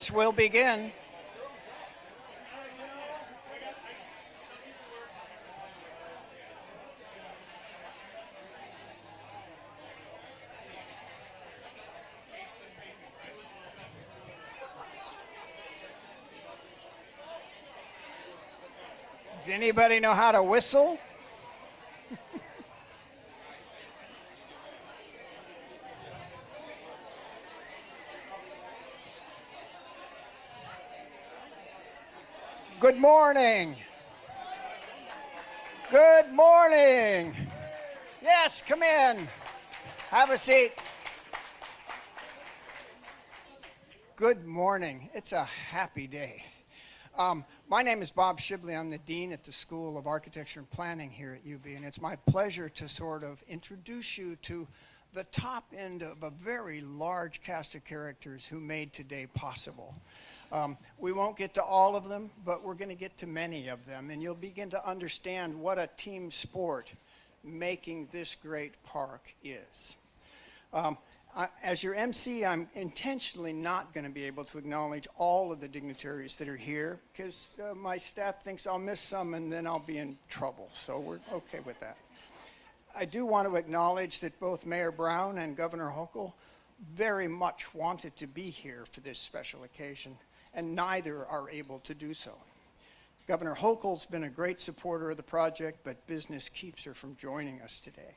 Sports will begin. Does anybody know how to whistle? Good morning. Good morning. Yes, come in. Have a seat. Good morning. It's a happy day. My name is Bob Shibley. I'm the Dean at the School of Architecture and Planning here at UB, and it's my pleasure to sort of introduce you to the top end of a very large cast of characters who made today possible. We won't get to all of them, but we're going to get to many of them, and you'll begin to understand what a team sport making this great park is. As your MC, I'm intentionally not going to be able to acknowledge all of the dignitaries that are here because my staff thinks I'll miss some and then I'll be in trouble, so we're okay with that. I do want to acknowledge that both Mayor Brown and Governor Hochul very much wanted to be here for this special occasion, and neither are able to do so. Governor Hochul's been a great supporter of the project, but business keeps her from joining us today.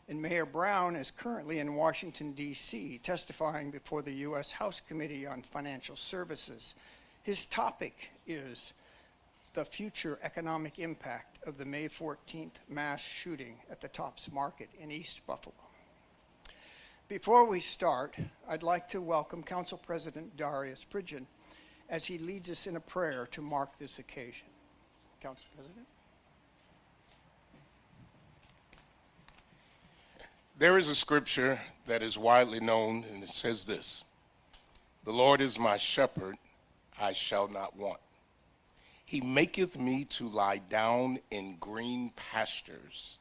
And Mayor Brown is currently in Washington, D.C., testifying before the U.S. House Committee on Financial Services. His topic is the future economic impact of the May 14th mass shooting at the Tops Market in East Buffalo. Before we start, I'd like to welcome Council President Darius Pridgeon as he leads us in a prayer to mark this occasion. Council President. There is a scripture that is widely known, and it says this: "The Lord is my shepherd, I shall not want. He maketh me to lie down in green pastures.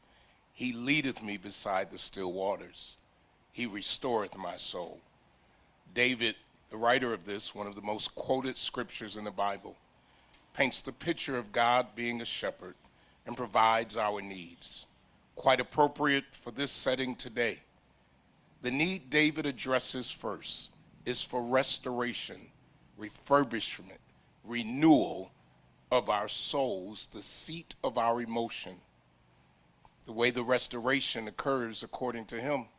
He leadeth me beside the still waters. He restoreth my soul." David, the writer of this, one of the most quoted scriptures in the Bible, paints the picture of God being a shepherd and provides our needs. Quite appropriate for this setting today. The need David addresses first is for restoration, refurbishment, renewal of our souls, the seat of our emotion. The way the restoration occurs according to him: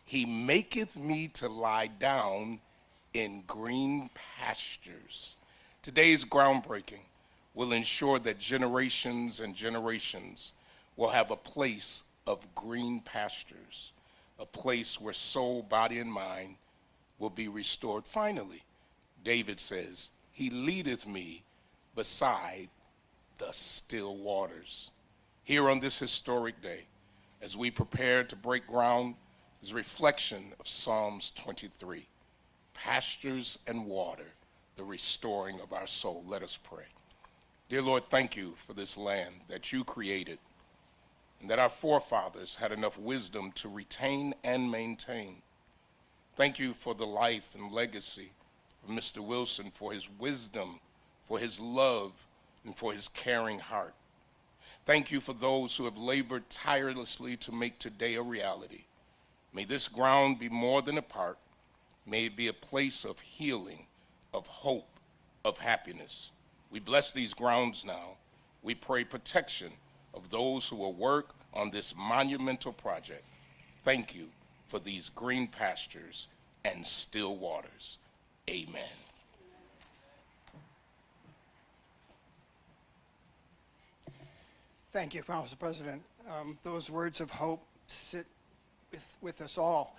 "He maketh me to lie down in green pastures." Today's groundbreaking will ensure that generations and generations will have a place of green pastures, a place where soul, body, and mind will be restored. Finally, David says, "He leadeth me beside the still waters." Here on this historic day, as we prepare to break ground, is a reflection of Psalms 23, pastures and water, the restoring of our soul. Let us pray. Dear Lord, thank you for this land that you created, and that our forefathers had enough wisdom to retain and maintain. Thank you for the life and legacy of Mr. Wilson, for his wisdom, for his love, and for his caring heart. Thank you for those who have labored tirelessly to make today a reality. May this ground be more than a park. May it be a place of healing, of hope, of happiness. We bless these grounds now. We pray protection of those who will work on this monumental project. Thank you for these green pastures and still waters. Amen. Thank you, Council President. Those words of hope sit with us all.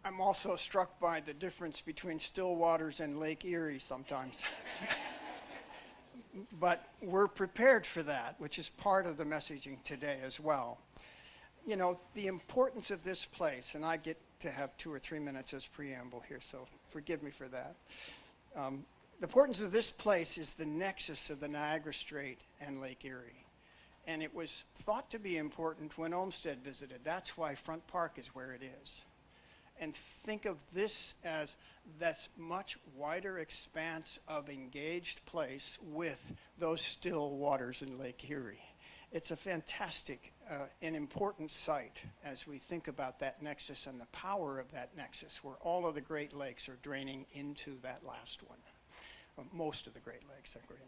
I'm also struck by the difference between still waters and Lake Erie sometimes. But we're prepared for that, which is part of the messaging today as well. You know, the importance of this place, and I get to have 2 or 3 minutes as preamble here, so forgive me for that. The importance of this place is the nexus of the Niagara Strait and Lake Erie. And it was thought to be important when Olmsted visited. That's why Front Park is where it is. and think of this as that's much wider expanse of engaged place with those still waters in Lake Erie. It's a fantastic and important site as we think about that nexus and the power of that nexus, where all of the Great Lakes are draining into that last one. Well, most of the Great Lakes are draining.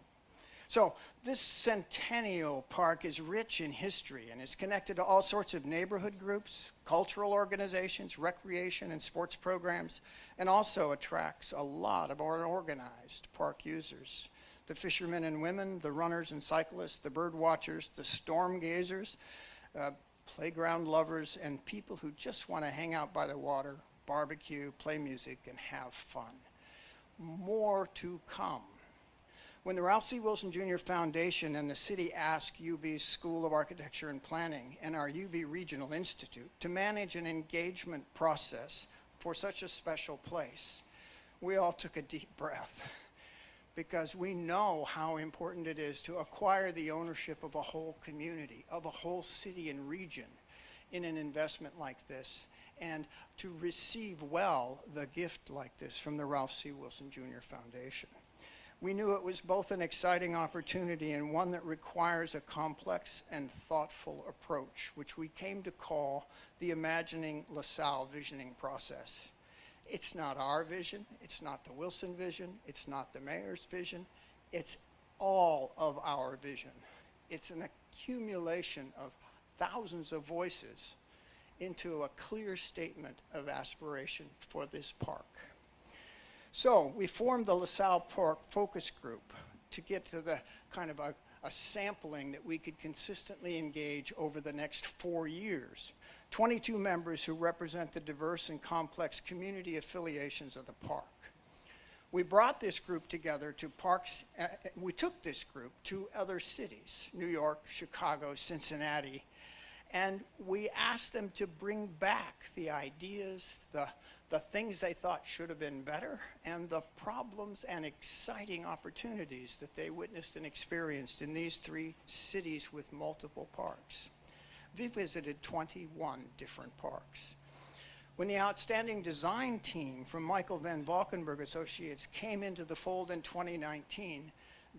So this centennial park is rich in history and is connected to all sorts of neighborhood groups, cultural organizations, recreation and sports programs, and also attracts a lot of unorganized park users. The fishermen and women, the runners and cyclists, the bird watchers, the storm gazers, playground lovers, and people who just want to hang out by the water, barbecue, play music, and have fun. More to come. When the Ralph C. Wilson Jr. Foundation and the city asked UB's School of Architecture and Planning and our UB Regional Institute to manage an engagement process for such a special place, we all took a deep breath because we know how important it is to acquire the ownership of a whole community, of a whole city and region in an investment like this, and to receive well the gift like this from the Ralph C. Wilson Jr. Foundation. We knew it was both an exciting opportunity and one that requires a complex and thoughtful approach, which we came to call the Imagining LaSalle Visioning process. It's not our vision, it's not the Wilson vision, it's not the mayor's vision, it's all of our vision. It's an accumulation of thousands of voices into a clear statement of aspiration for this park. So we formed the LaSalle Park Focus Group to get to the kind of a sampling that we could consistently engage over the next 4 years. 22 members who represent the diverse and complex community affiliations of the park. We brought this group together to parks, we took this group to other cities, New York, Chicago, Cincinnati, and we asked them to bring back the ideas, the things they thought should have been better, and the problems and exciting opportunities that they witnessed and experienced in these 3 cities with multiple parks. We visited 21 different parks. When the outstanding design team from Michael Van Valkenburg Associates came into the fold in 2019,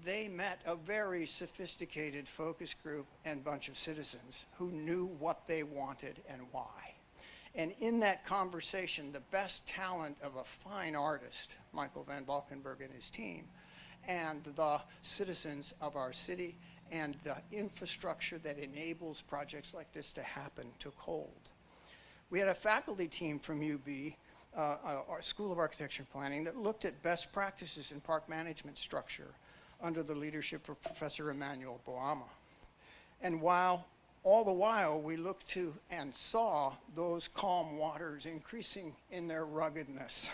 they met a very sophisticated focus group and bunch of citizens who knew what they wanted and why. And in that conversation, the best talent of a fine artist, Michael Van Valkenburg and his team, and the citizens of our city and the infrastructure that enables projects like this to happen took hold. We had a faculty team from UB, our School of Architecture and Planning, that looked at best practices in park management structure under the leadership of Professor Emmanuel Boama. And all the while, we looked to and saw those calm waters increasing in their ruggedness.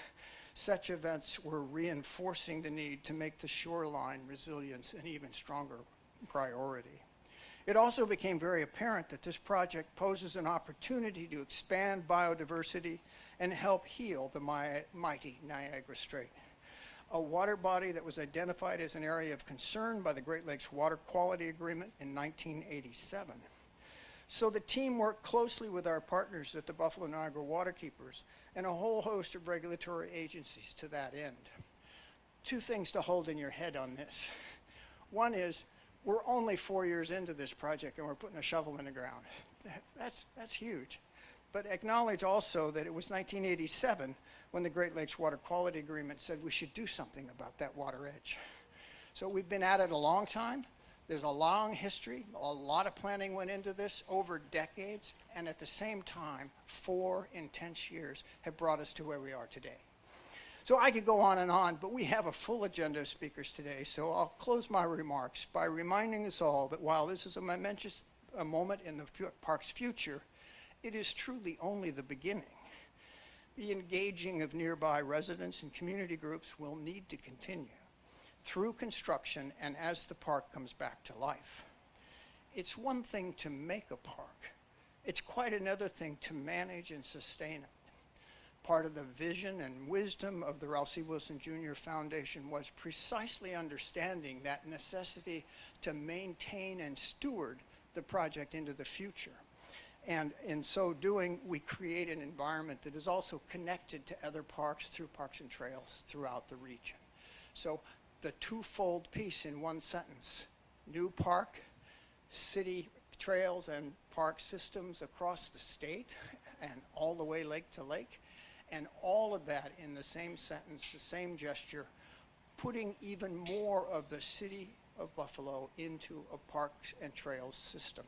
Such events were reinforcing the need to make the shoreline resilience an even stronger priority. It also became very apparent that this project poses an opportunity to expand biodiversity and help heal the mighty Niagara Strait, a water body that was identified as an area of concern by the Great Lakes Water Quality Agreement in 1987. So the team worked closely with our partners at the Buffalo Niagara Waterkeepers and a whole host of regulatory agencies to that end. 2 things to hold in your head on this. One is, we're only 4 years into this project and we're putting a shovel in the ground. That's huge. But acknowledge also that it was 1987 when the Great Lakes Water Quality Agreement said we should do something about that water edge. So we've been at it a long time. There's a long history. A lot of planning went into this over decades, and at the same time, 4 intense years have brought us to where we are today. So I could go on, but we have a full agenda of speakers today, so I'll close my remarks by reminding us all that while this is a momentous moment in the park's future, it is truly only the beginning. The engaging of nearby residents and community groups will need to continue through construction and as the park comes back to life. It's one thing to make a park. It's quite another thing to manage and sustain it. Part of the vision and wisdom of the Ralph C. Wilson Jr. Foundation was precisely understanding that necessity to maintain and steward the project into the future. And in so doing, we create an environment that is also connected to other parks through parks and trails throughout the region. So the twofold piece in one sentence: new park, city trails and park systems across the state and all the way lake to lake, and all of that in the same sentence, the same gesture, putting even more of the city of Buffalo into a parks and trails system.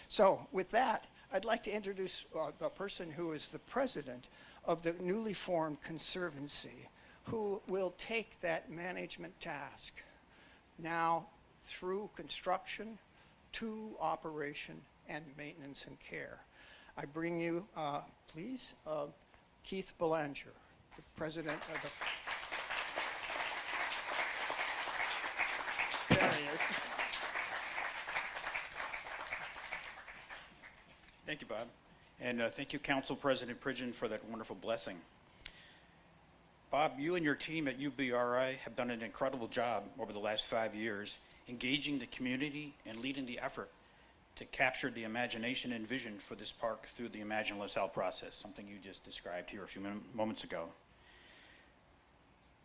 So with that, I'd like to introduce the person who is the president of the newly formed Conservancy, who will take that management task now through construction to operation and maintenance and care. I bring you, please, Keith Belanger, the president of the... There he is. Thank you, Bob. And thank you, Council President Pridgeon, for that wonderful blessing. Bob, you and your team at UBRI have done an incredible job over the last 5 years, engaging the community and leading the effort to capture the imagination and vision for this park through the Imagine LaSalle process, something you just described here a few moments ago.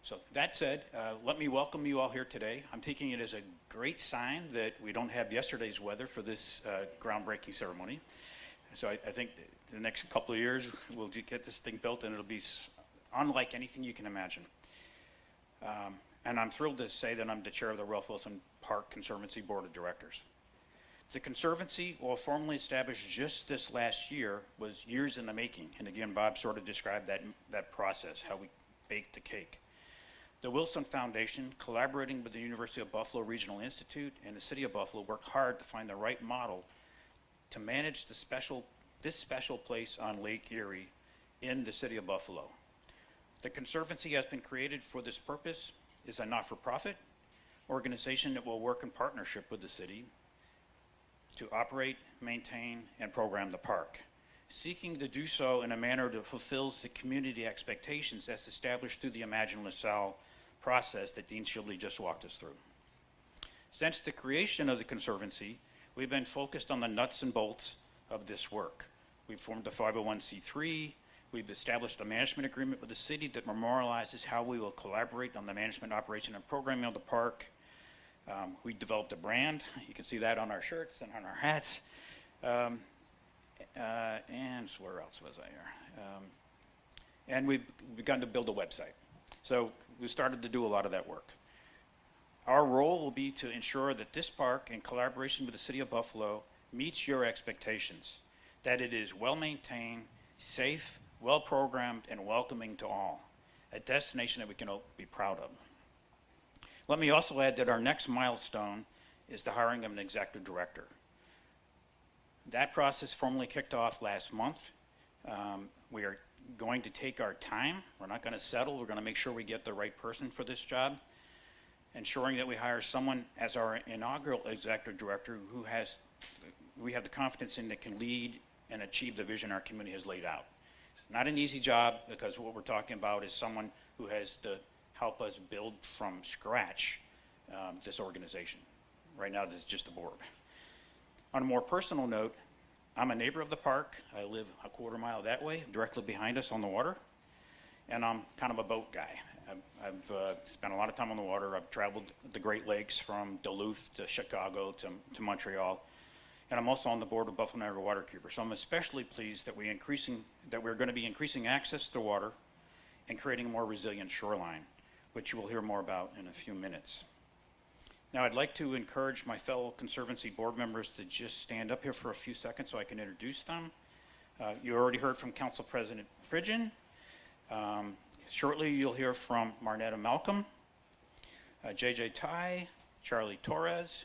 So that said, let me welcome you all here today. I'm taking it as a great sign that we don't have yesterday's weather for this groundbreaking ceremony. So I think the next couple of years we'll get this thing built and it'll be unlike anything you can imagine. And I'm thrilled to say that I'm the chair of the Ralph Wilson Park Conservancy Board of Directors. The Conservancy, while formally established just this last year, was years in the making. And again, Bob sort of described that process, how we baked the cake. The Wilson Foundation, collaborating with the University of Buffalo Regional Institute and the City of Buffalo, worked hard to find the right model to manage this special place on Lake Erie in the City of Buffalo. The Conservancy has been created for this purpose, is a not-for-profit organization that will work in partnership with the city to operate, maintain, and program the park, seeking to do so in a manner that fulfills the community expectations as established through the Imagine LaSalle process that Dean Shibley just walked us through. Since the creation of the Conservancy, we've been focused on the nuts and bolts of this work. We've formed a 501c3. We've established a management agreement with the city that memorializes how we will collaborate on the management, operation, and programming of the park. We developed a brand. You can see that on our shirts and on our hats. And where else was I here? And we've begun to build a website. So we started to do a lot of that work. Our role will be to ensure that this park, in collaboration with the City of Buffalo, meets your expectations, that it is well-maintained, safe, well-programmed, and welcoming to all, a destination that we can all be proud of. Let me also add that our next milestone is the hiring of an executive director. That process formally kicked off last month. We are going to take our time. We're not going to settle. We're going to make sure we get the right person for this job, ensuring that we hire someone as our inaugural executive director who we have the confidence in that can lead and achieve the vision our community has laid out. It's not an easy job because what we're talking about is someone who has to help us build from scratch this organization. Right now, this is just a board. On a more personal note, I'm a neighbor of the park. I live a quarter mile that way, directly behind us on the water, and I'm kind of a boat guy. I've spent a lot of time on the water. I've traveled the Great Lakes from Duluth to Chicago to Montreal, and I'm also on the board of Buffalo Niagara Waterkeeper. So I'm especially pleased that we're going to be increasing access to water and creating a more resilient shoreline, which you will hear more about in a few minutes. Now, I'd like to encourage my fellow Conservancy board members to just stand up here for a few seconds so I can introduce them. You already heard from Council President Pridgeon. Shortly, you'll hear from Marnetta Malcolm, JJ Tai, Charlie Torres,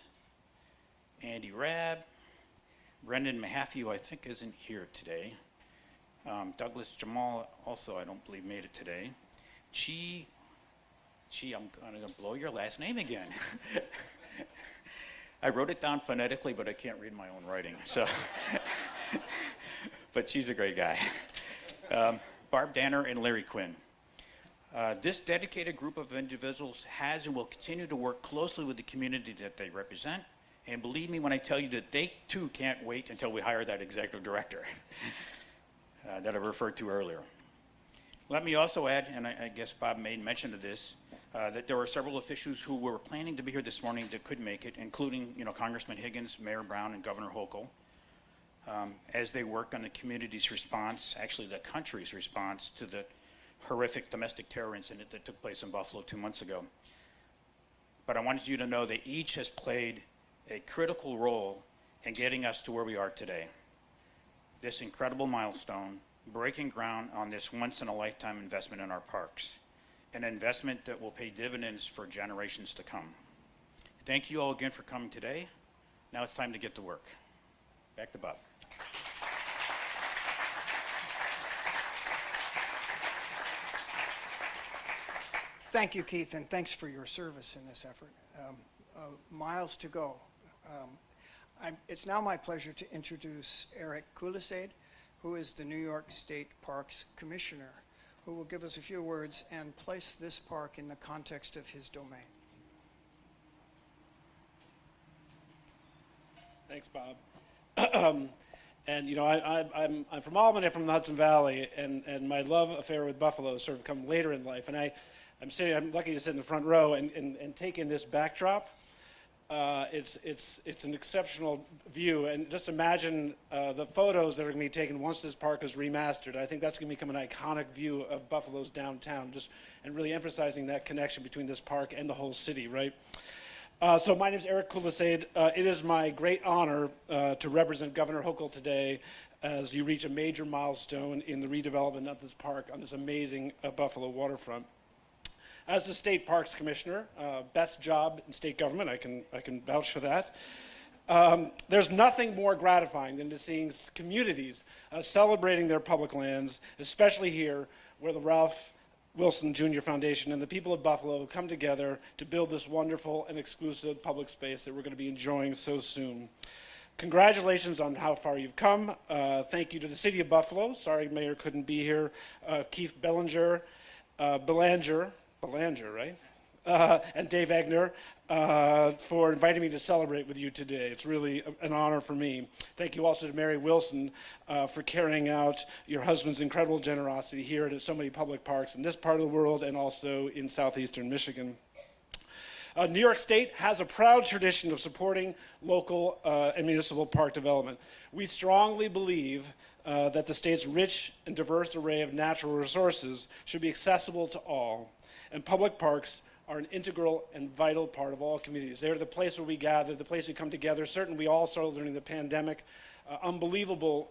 Andy Rabb, Brendan Mahaffey, who I think isn't here today. Douglas Jamal also, I don't believe, made it today. I'm going to blow your last name again. I wrote it down phonetically, but I can't read my own writing. So, but she's a great guy. Barb Danner and Larry Quinn. This dedicated group of individuals has and will continue to work closely with the community that they represent And believe me when I tell you that they too can't wait until we hire that executive director that I referred to earlier. Let me also add, and I guess Bob made mention of this, that there were several officials who were planning to be here this morning that couldn't make it, including Congressman Higgins, Mayor Brown, and Governor Hochul, as they work on the community's response, actually the country's response to the horrific domestic terror incident that took place in Buffalo 2 months ago. But I wanted you to know that each has played a critical role in getting us to where we are today. This incredible milestone, breaking ground on this once-in-a-lifetime investment in our parks, an investment that will pay dividends for generations to come. Thank you all again for coming today. Now it's time to get to work. Back to Bob. Thank you, Keith, and thanks for your service in this effort. Miles to go. It's now my pleasure to introduce Eric Kulisade, who is the New York State Parks Commissioner, who will give us a few words and place this park in the context of his domain. Thanks, Bob. And I'm from Albany, from the Hudson Valley, and my love affair with Buffalo has sort of come later in life. And I'm lucky to sit in the front row and take in this backdrop. It's an exceptional view, and just imagine the photos that are going to be taken once this park is remastered. I think that's going to become an iconic view of Buffalo's downtown, and really emphasizing that connection between this park and the whole city, right? So my name is Eric Kulisade. It is my great honor to represent Governor Hochul today as you reach a major milestone in the redevelopment of this park on this amazing Buffalo waterfront. As the State Parks Commissioner, best job in state government, I can vouch for that. There's nothing more gratifying than to seeing communities celebrating their public lands, especially here where the Ralph Wilson Jr. Foundation and the people of Buffalo come together to build this wonderful and exclusive public space that we're going to be enjoying so soon. Congratulations on how far you've come. Thank you to the City of Buffalo. Sorry Mayor couldn't be here. Keith Belanger, right? And Dave Egner for inviting me to celebrate with you today. It's really an honor for me. Thank you also to Mary Wilson for carrying out your husband's incredible generosity here at so many public parks in this part of the world and also in southeastern Michigan. New York State has a proud tradition of supporting local and municipal park development. We strongly believe that the state's rich and diverse array of natural resources should be accessible to all. And public parks are an integral and vital part of all communities. They're the place where we gather, the place we come together. Certainly we all saw during the pandemic, unbelievable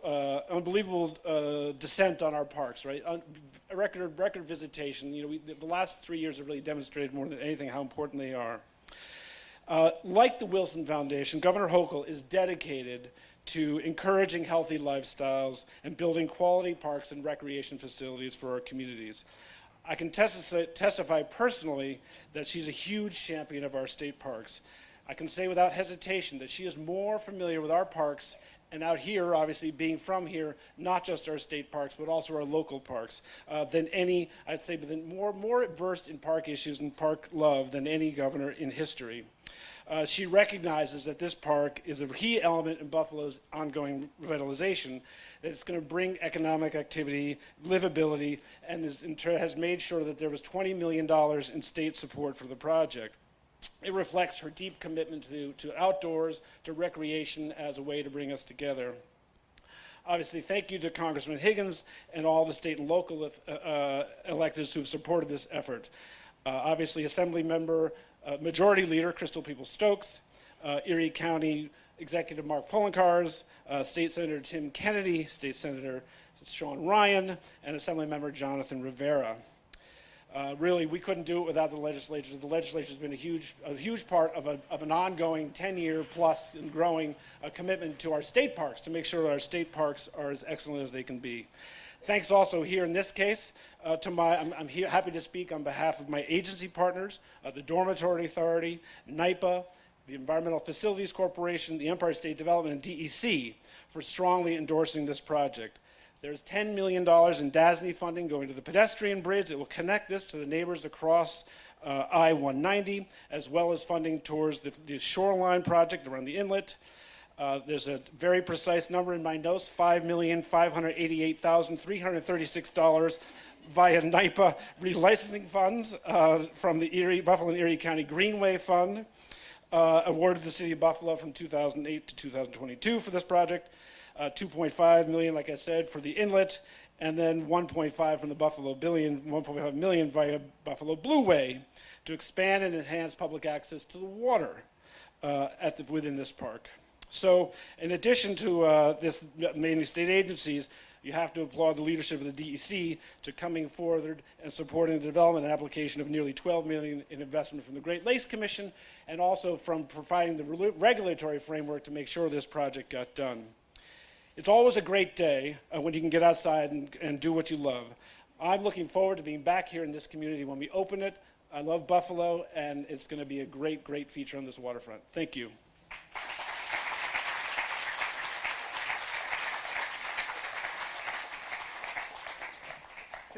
descent on our parks, right? Record visitation. The last 3 years have really demonstrated more than anything how important they are. Like the Wilson Foundation, Governor Hochul is dedicated to encouraging healthy lifestyles and building quality parks and recreation facilities for our communities. I can testify personally that she's a huge champion of our state parks. I can say without hesitation that she is more familiar with our parks, and out here, obviously being from here, not just our state parks, but also our local parks, than any, I'd say, more versed in park issues and park love than any governor in history. She recognizes that this park is a key element in Buffalo's ongoing revitalization, that it's going to bring economic activity, livability, and has made sure that there was $20 million in state support for the project. It reflects her deep commitment to outdoors, to recreation as a way to bring us together. Obviously, thank you to Congressman Higgins and all the state and local electeds who've supported this effort. Obviously, Assembly Member Majority Leader Crystal Peoples-Stokes, Erie County Executive Mark Poloncarz, State Senator Tim Kennedy, State Senator Sean Ryan, and Assembly Member Jonathan Rivera. Really, we couldn't do it without the legislature. The legislature has been a huge part of an ongoing 10-year plus and growing commitment to our state parks to make sure that our state parks are as excellent as they can be. Thanks also here in this case I'm happy to speak on behalf of my agency partners, the Dormitory Authority, NYPA, the Environmental Facilities Corporation, the Empire State Development, and DEC for strongly endorsing this project. There's $10 million in DASNY funding going to the pedestrian bridge that will connect this to the neighbors across I-190, as well as funding towards the shoreline project around the inlet. There's a very precise number in my notes, $5,588,336 via NYPA relicensing funds from the Buffalo and Erie County Greenway Fund, awarded the City of Buffalo from 2008 to 2022 for this project, 2.5 million, like I said, for the inlet, and then 1.5 from the 1.5 million via Buffalo Blueway to expand and enhance public access to the water within this park. So in addition to this mainly state agencies, you have to applaud the leadership of the DEC to coming forward and supporting the development and application of nearly $12 million in investment from the Great Lakes Commission, and also from providing the regulatory framework to make sure this project got done. It's always a great day when you can get outside and do what you love. I'm looking forward to being back here in this community when we open it. I love Buffalo, and it's going to be a great, great feature on this waterfront. Thank you.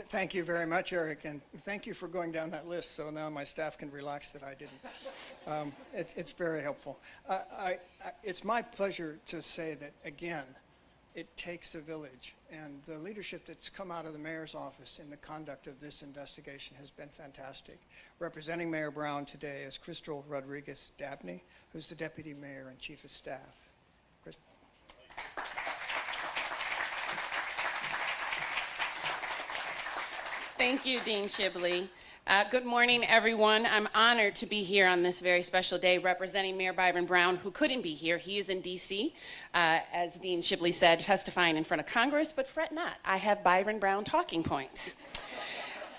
Thank you very much, Eric, and thank you for going down that list so now my staff can relax that I didn't. It's very helpful. It's my pleasure to say that, again, it takes a village, and the leadership that's come out of the mayor's office in the conduct of this investigation has been fantastic. Representing Mayor Brown today is Crystal Rodriguez Dabney, who's the deputy mayor and chief of staff. Thank you, Dean Shibley. Good morning, everyone. I'm honored to be here on this very special day representing Mayor Byron Brown, who couldn't be here. He is in D.C., as Dean Shibley said, testifying in front of Congress, but fret not. I have Byron Brown talking points.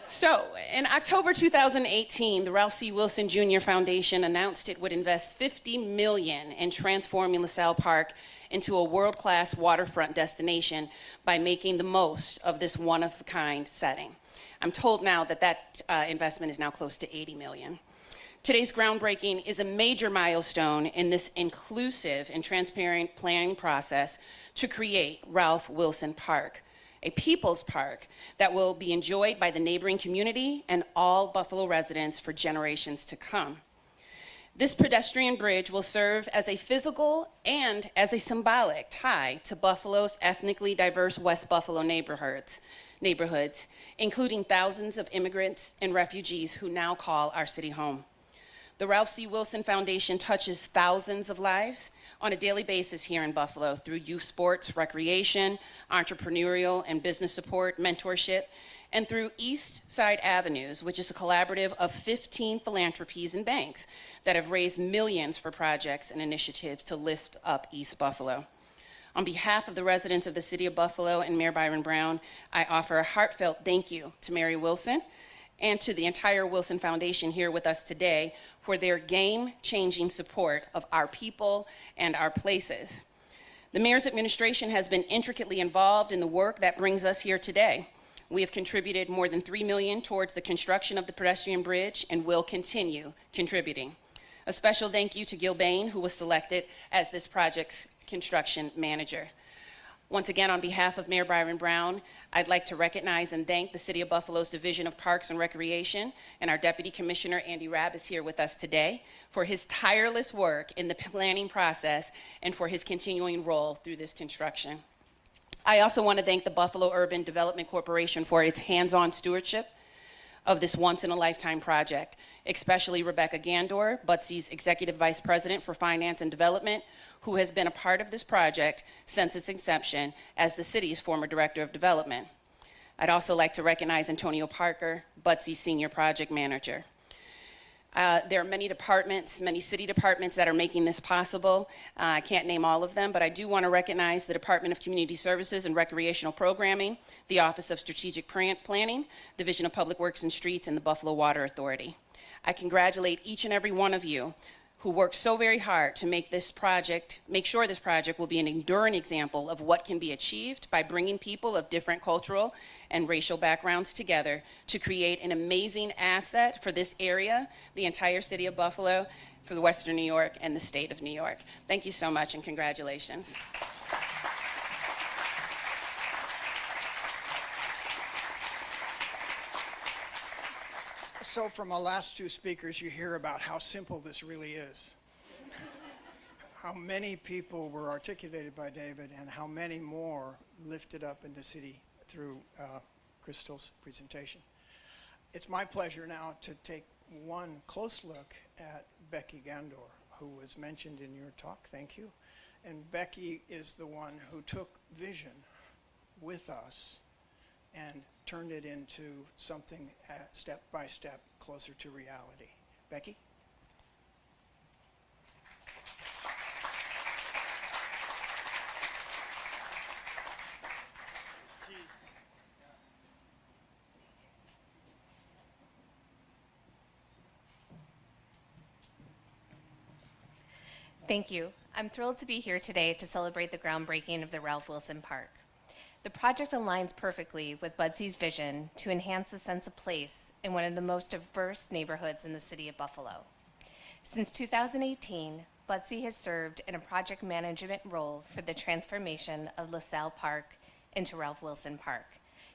So, in October 2018, the Ralph C. Wilson Jr. Foundation announced it would invest $50 million in transforming LaSalle Park into a world-class waterfront destination by making the most of this one-of-a-kind setting. I'm told now that that investment is now close to $80 million. Today's groundbreaking is a major milestone in this inclusive and transparent planning process to create Ralph Wilson Park, a people's park that will be enjoyed by the neighboring community and all Buffalo residents for generations to come. This pedestrian bridge will serve as a physical and as a symbolic tie to Buffalo's ethnically diverse West Buffalo neighborhoods, including thousands of immigrants and refugees who now call our city home. The Ralph C. Wilson Foundation touches thousands of lives on a daily basis here in Buffalo through youth sports, recreation, entrepreneurial and business support, mentorship, and through East Side Avenues, which is a collaborative of 15 philanthropies and banks that have raised millions for projects and initiatives to lift up East Buffalo. On behalf of the residents of the City of Buffalo and Mayor Byron Brown, I offer a heartfelt thank you to Mary Wilson and to the entire Wilson Foundation here with us today for their game-changing support of our people and our places. The Mayor's administration has been intricately involved in the work that brings us here today. We have contributed more than $3 million towards the construction of the pedestrian bridge and will continue contributing. A special thank you to Gil Bain, who was selected as this project's construction manager. Once again, on behalf of Mayor Byron Brown, I'd like to recognize and thank the City of Buffalo's Division of Parks and Recreation, and our Deputy Commissioner, Andy Rabb, is here with us today, for his tireless work in the planning process and for his continuing role through this construction. I also want to thank the Buffalo Urban Development Corporation for its hands-on stewardship of this once-in-a-lifetime project, especially Rebecca Gandor, Butsy's Executive Vice President for Finance and Development, who has been a part of this project since its inception as the city's former Director of Development. I'd also like to recognize Antonio Parker, Butsy's Senior Project Manager. There are many departments, many city departments that are making this possible. I can't name all of them, but I do want to recognize the Department of Community Services and Recreational Programming, the Office of Strategic Planning, Division of Public Works and Streets, and the Buffalo Water Authority. I congratulate each and every one of you who worked so very hard to make sure this project will be an enduring example of what can be achieved by bringing people of different cultural and racial backgrounds together to create an amazing asset for this area, the entire city of Buffalo, for the Western New York, and the state of New York. Thank you so much, and congratulations. So from the last two speakers, you hear about how simple this really is. How many people were articulated by David and how many more lifted up in the city through Crystal's presentation. It's my pleasure now to take one close look at Becky Gandor, who was mentioned in your talk. Thank you. And Becky is the one who took vision with us and turned it into something step by step closer to reality. Becky? Thank you. I'm thrilled to be here today to celebrate the groundbreaking of the Ralph Wilson Park. The project aligns perfectly with Budsy's vision to enhance a sense of place in one of the most diverse neighborhoods in the city of Buffalo. Since 2018, Budsy has served in a project management role for the transformation of LaSalle Park into Ralph Wilson Park.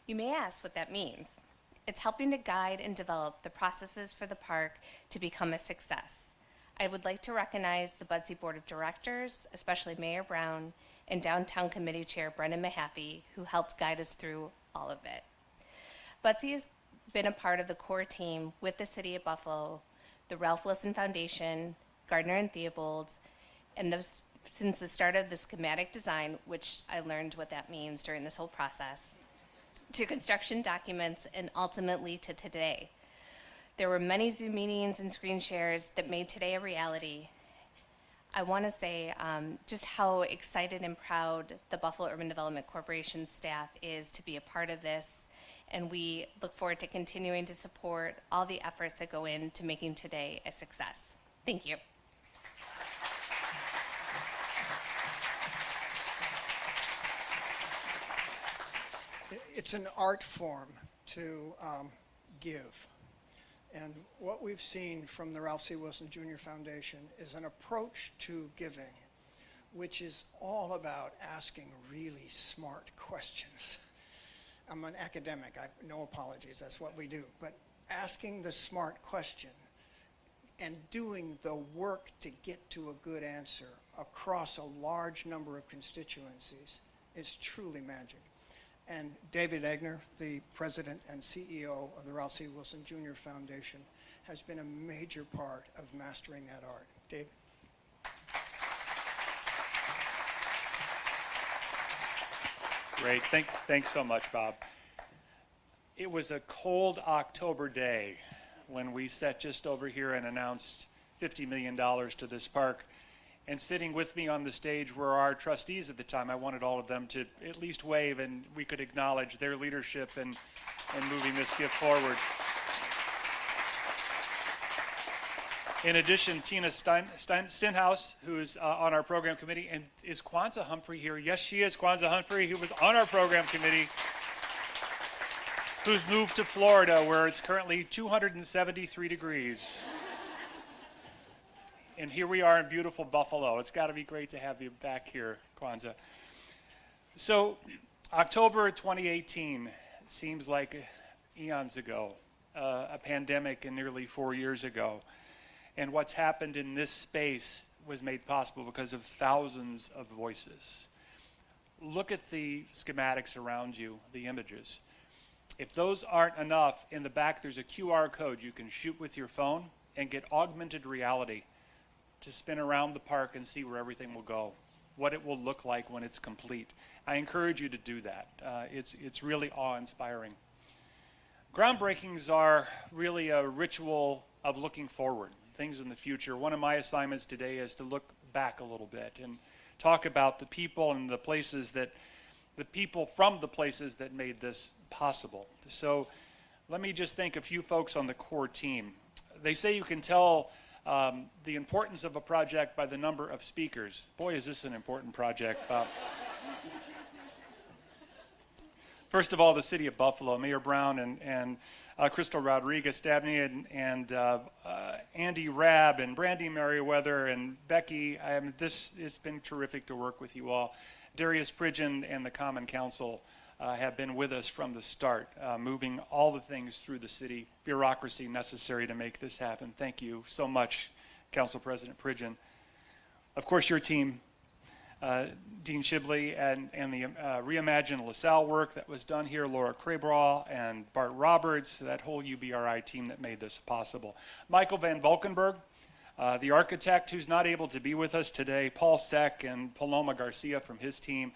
You may ask what that means. It's helping to guide and develop the processes for the park to become a success. I would like to recognize the Budsy Board of Directors, especially Mayor Brown and Downtown Committee Chair Brendan Mahaffey, who helped guide us through all of it. Budsy has been a part of the core team with the City of Buffalo, the Ralph Wilson Foundation, Gardner and Theobald, and since the start of the schematic design, which I learned what that means during this whole process, to construction documents, and ultimately to today. There were many Zoom meetings and screen shares that made today a reality. I want to say just how excited and proud the Buffalo Urban Development Corporation staff is to be a part of this, and we look forward to continuing to support all the efforts that go into making today a success. Thank you. It's an art form to give. And what we've seen from the Ralph C. Wilson Jr. Foundation is an approach to giving, which is all about asking really smart questions. I'm an academic, no apologies, that's what we do. But asking the smart question and doing the work to get to a good answer across a large number of constituencies is truly magic. And David Egner, the president and CEO of the Ralph C. Wilson Jr. Foundation, has been a major part of mastering that art. David? Great. Thanks so much, Bob. It was a cold October day when we sat just over here and announced $50 million to this park. And sitting with me on the stage were our trustees at the time. I wanted all of them to at least wave and we could acknowledge their leadership in moving this gift forward. In addition, Tina Stenhouse, who's on our program committee, and is Kwanzaa Humphrey here? Yes, she is Kwanzaa Humphrey, who was on our program committee, who's moved to Florida where it's currently 273 degrees. And here we are in beautiful Buffalo. It's got to be great to have you back here, Kwanzaa. So, October 2018 seems like eons ago, a pandemic and nearly 4 years ago. And what's happened in this space was made possible because of thousands of voices. Look at the schematics around you, the images. If those aren't enough, in the back there's a QR code you can shoot with your phone and get augmented reality to spin around the park and see where everything will go, what it will look like when it's complete. I encourage you to do that. It's really awe-inspiring. Groundbreakings are really a ritual of looking forward, things in the future. One of my assignments today is to look back a little bit and talk about the people and the places that, the people from the places that made this possible. So let me just thank a few folks on the core team. They say you can tell the importance of a project by the number of speakers. Boy, is this an important project, Bob. First of all, the City of Buffalo, Mayor Brown and Crystal Rodriguez Dabney and Andy Rabb and Brandy Merriweather and Becky. It's been terrific to work with you all. Darius Pridgeon and the Common Council have been with us from the start, moving all the things through the city bureaucracy necessary to make this happen. Thank you so much, Council President Pridgeon. Of course, your team, Dean Shibley, and the Reimagine LaSalle work that was done here, Laura Krabraw and Bart Roberts, that whole UBRI team that made this possible. Michael Van Valkenburg, the architect who's not able to be with us today, Paul Seck and Paloma Garcia from his team.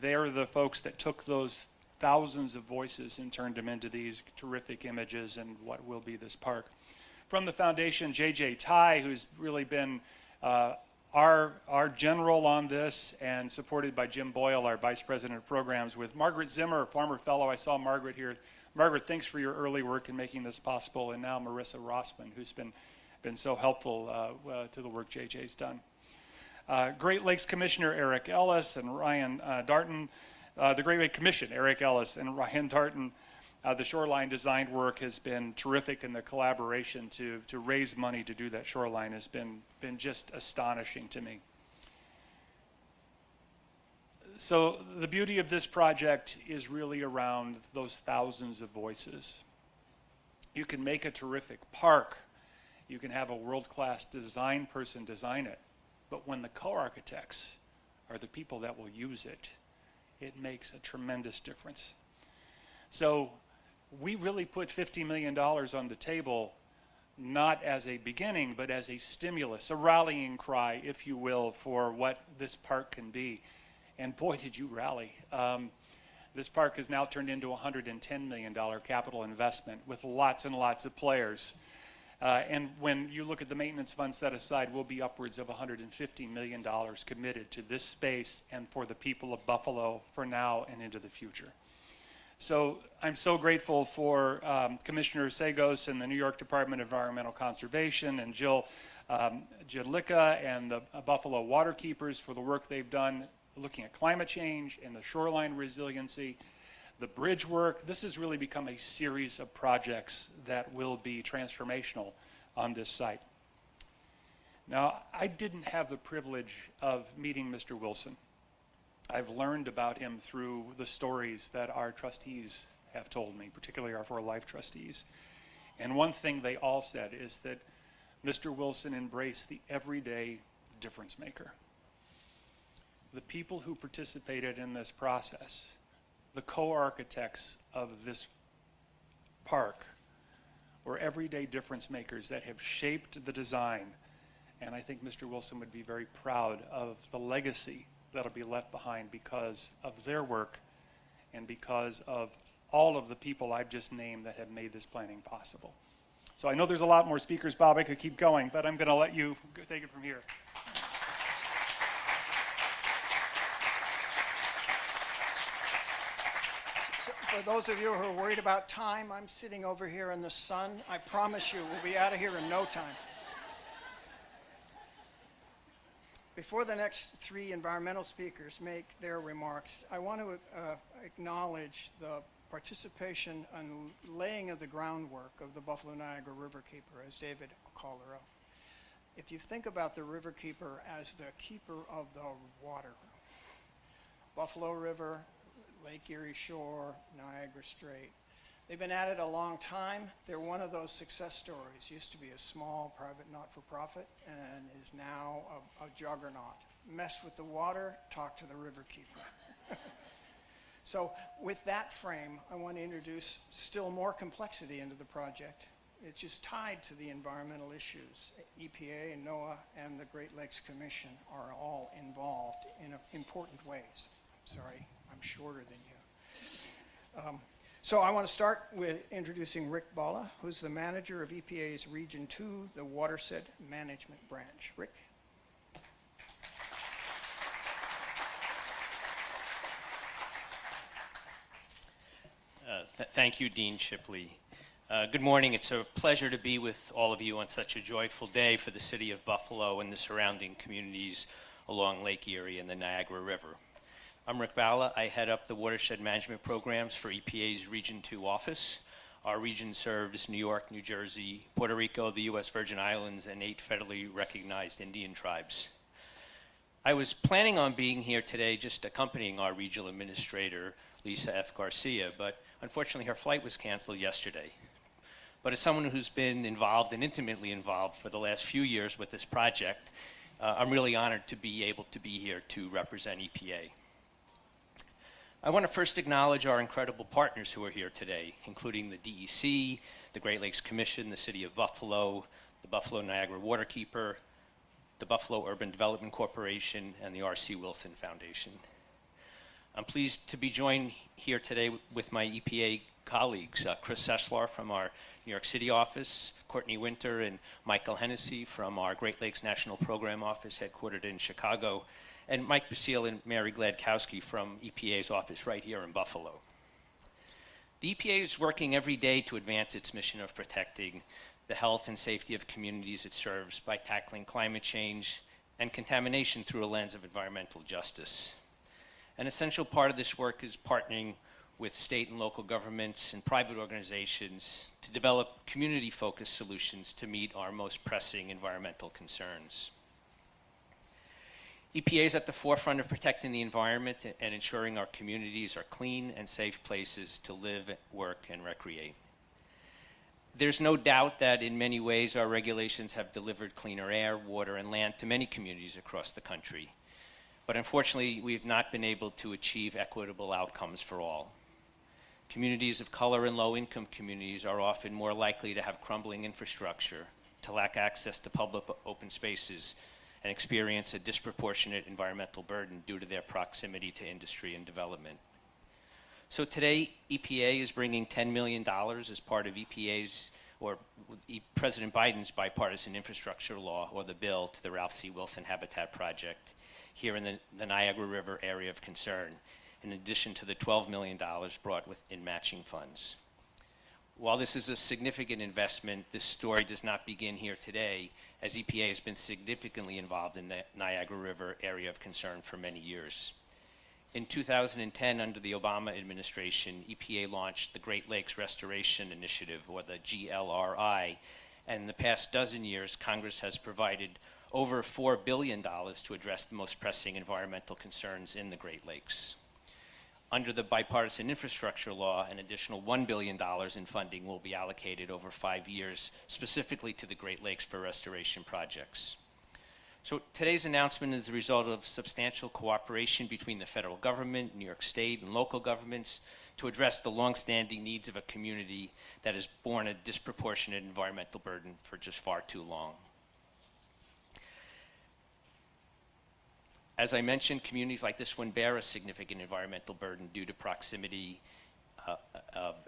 They're the folks that took those thousands of voices and turned them into these terrific images and what will be this park. From the foundation, J.J. Tai, who's really been our general on this, and supported by Jim Boyle, our Vice President of Programs, with Margaret Zimmer, former fellow. I saw Margaret here. Margaret, thanks for your early work in making this possible, and now Marissa Rossman, who's been so helpful to the work JJ's done. Great Lakes Commissioner Eric Ellis and Ryan Darton, the Great Lakes Commission, Eric Ellis and Ryan Darton. The shoreline design work has been terrific, and the collaboration to raise money to do that shoreline has been just astonishing to me. So the beauty of this project is really around those thousands of voices. You can make a terrific park. You can have a world-class design person design it. But when the co-architects are the people that will use it, it makes a tremendous difference. So we really put $50 million on the table, not as a beginning, but as a stimulus, a rallying cry, if you will, for what this park can be. And boy, did you rally. This park has now turned into a $110 million capital investment with lots and lots of players. And when you look at the maintenance fund set aside, we'll be upwards of $150 million committed to this space and for the people of Buffalo for now and into the future. So I'm so grateful for Commissioner Sagos and the New York Department of Environmental Conservation and Jill Jadlicka and the Buffalo Waterkeepers for the work they've done looking at climate change and the shoreline resiliency. The bridge work, this has really become a series of projects that will be transformational on this site. Now, I didn't have the privilege of meeting Mr. Wilson. I've learned about him through the stories that our trustees have told me, particularly our 4 life trustees. And one thing they all said is that Mr. Wilson embraced the everyday difference maker. The people who participated in this process, the co-architects of this park, were everyday difference makers that have shaped the design. And I think Mr. Wilson would be very proud of the legacy that'll be left behind because of their work and because of all of the people I've just named that have made this planning possible. So I know there's a lot more speakers, Bob. I could keep going, but I'm going to let you take it from here. For those of you who are worried about time, I'm sitting over here in the sun. I promise you, we'll be out of here in no time. Before the next 3 environmental speakers make their remarks, I want to acknowledge the participation and laying of the groundwork of the Buffalo Niagara Riverkeeper, as David called her out. If you think about the Riverkeeper as the keeper of the water, Buffalo River, Lake Erie Shore, Niagara Strait. They've been at it a long time. They're one of those success stories. Used to be a small private not-for-profit and is now a juggernaut. Messed with the water, talk to the Riverkeeper. So with that frame, I want to introduce still more complexity into the project. It's just tied to the environmental issues. EPA and NOAA and the Great Lakes Commission are all involved in important ways. Sorry, I'm shorter than you. So I want to start with introducing Rick Balla, who's the manager of EPA's Region 2, the Watershed Management Branch. Rick? Thank you, Dean Shibley. Good morning. It's a pleasure to be with all of you on such a joyful day for the city of Buffalo and the surrounding communities along Lake Erie and the Niagara River. I'm Rick Balla. I head up the watershed management programs for EPA's Region 2 office. Our region serves New York, New Jersey, Puerto Rico, the U.S. Virgin Islands, and 8 federally recognized Indian tribes. I was planning on being here today just accompanying our regional administrator, Lisa F. Garcia, but unfortunately her flight was canceled yesterday. But as someone who's been involved and intimately involved for the last few years with this project, I'm really honored to be able to be here to represent EPA. I want to first acknowledge our incredible partners who are here today, including the DEC, the Great Lakes Commission, the City of Buffalo, the Buffalo Niagara Waterkeeper, the Buffalo Urban Development Corporation, and the R.C. Wilson Foundation. I'm pleased to be joined here today with my EPA colleagues, Chris Sesslar from our New York City office, Courtney Winter and Michael Hennessy from our Great Lakes National Program Office headquartered in Chicago, and Mike Basile and Mary Gladkowski from EPA's office right here in Buffalo. The EPA is working every day to advance its mission of protecting the health and safety of communities it serves by tackling climate change and contamination through a lens of environmental justice. An essential part of this work is partnering with state and local governments and private organizations to develop community-focused solutions to meet our most pressing environmental concerns. EPA is at the forefront of protecting the environment and ensuring our communities are clean and safe places to live, work, and recreate. There's no doubt that in many ways our regulations have delivered cleaner air, water, and land to many communities across the country. But unfortunately, we've not been able to achieve equitable outcomes for all. Communities of color and low-income communities are often more likely to have crumbling infrastructure, to lack access to public open spaces, and experience a disproportionate environmental burden due to their proximity to industry and development. So today, EPA is bringing $10 million as part of EPA's, or President Biden's bipartisan infrastructure law, or the bill, to the Ralph C. Wilson Habitat Project here in the Niagara River area of concern, in addition to the $12 million brought in matching funds. While this is a significant investment, this story does not begin here today, as EPA has been significantly involved in the Niagara River area of concern for many years. In 2010, under the Obama administration, EPA launched the Great Lakes Restoration Initiative, or the GLRI, and in the past dozen years, Congress has provided over $4 billion to address the most pressing environmental concerns in the Great Lakes. Under the bipartisan infrastructure law, an additional $1 billion in funding will be allocated over 5 years, specifically to the Great Lakes for restoration projects. So today's announcement is the result of substantial cooperation between the federal government, New York State, and local governments to address the longstanding needs of a community that has borne a disproportionate environmental burden for just far too long. As I mentioned, communities like this one bear a significant environmental burden due to proximity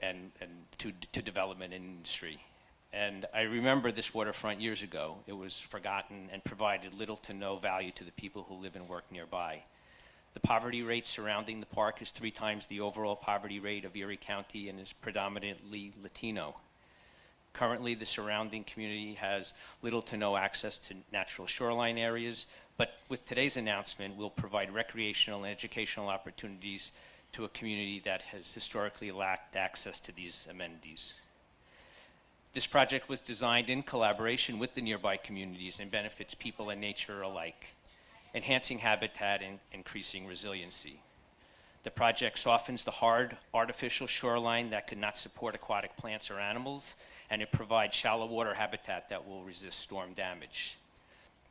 and to development and industry. And I remember this waterfront years ago. It was forgotten and provided little to no value to the people who live and work nearby. The poverty rate surrounding the park is 3 times the overall poverty rate of Erie County and is predominantly Latino. Currently, the surrounding community has little to no access to natural shoreline areas, but with today's announcement, we'll provide recreational and educational opportunities to a community that has historically lacked access to these amenities. This project was designed in collaboration with the nearby communities and benefits people and nature alike, enhancing habitat and increasing resiliency. The project softens the hard, artificial shoreline that could not support aquatic plants or animals, and it provides shallow water habitat that will resist storm damage.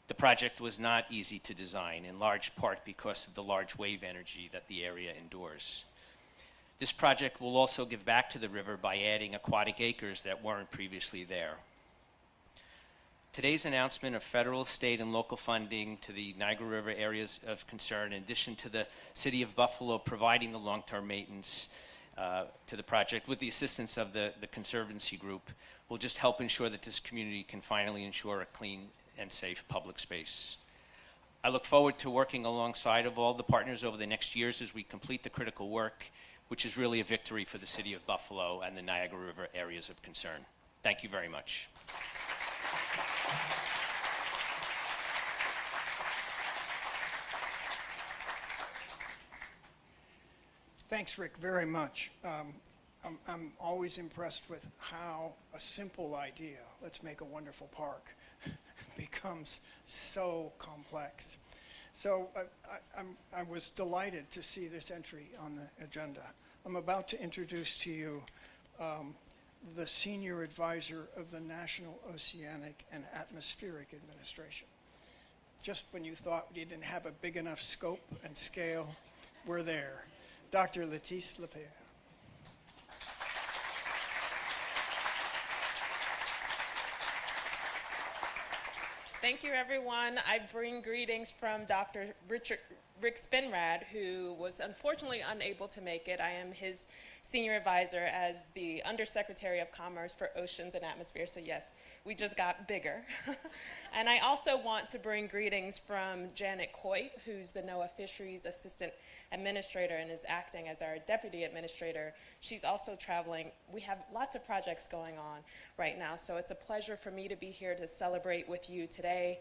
The project was not easy to design, in large part because of the large wave energy that the area endures. This project will also give back to the river by adding aquatic acres that weren't previously there. Today's announcement of federal, state, and local funding to the Niagara River areas of concern, in addition to the City of Buffalo providing the long-term maintenance to the project with the assistance of the Conservancy group, will just help ensure that this community can finally ensure a clean and safe public space. I look forward to working alongside of all the partners over the next years as we complete the critical work, which is really a victory for the City of Buffalo and the Niagara River areas of concern. Thank you very much. Thanks, Rick, very much. I'm always impressed with how a simple idea, let's make a wonderful park, becomes so complex. So I was delighted to see this entry on the agenda. I'm about to introduce to you the Senior Advisor of the National Oceanic and Atmospheric Administration. Just when you thought you didn't have a big enough scope and scale, we're there. Dr. Letice Lepere. Thank you, everyone. I bring greetings from Dr. Rick Spinrad, who was unfortunately unable to make it. I am his senior advisor as the Undersecretary of Commerce for Oceans and Atmosphere, so yes, we just got bigger. And I also want to bring greetings from Janet Coit, who's the NOAA Fisheries Assistant Administrator and is acting as our Deputy Administrator. She's also traveling. We have lots of projects going on right now, so it's a pleasure for me to be here to celebrate with you today.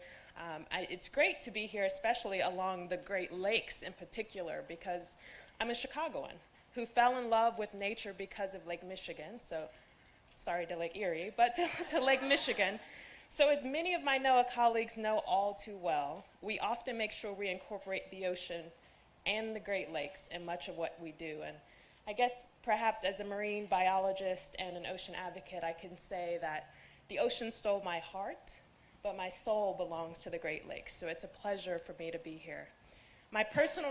It's great to be here, especially along the Great Lakes in particular, because I'm a Chicagoan who fell in love with nature because of Lake Michigan. So, sorry to Lake Erie, but to Lake Michigan. So as many of my NOAA colleagues know all too well, we often make sure we incorporate the ocean and the Great Lakes in much of what we do. And I guess perhaps as a marine biologist and an ocean advocate, I can say that the ocean stole my heart, but my soul belongs to the Great Lakes. So it's a pleasure for me to be here. My personal...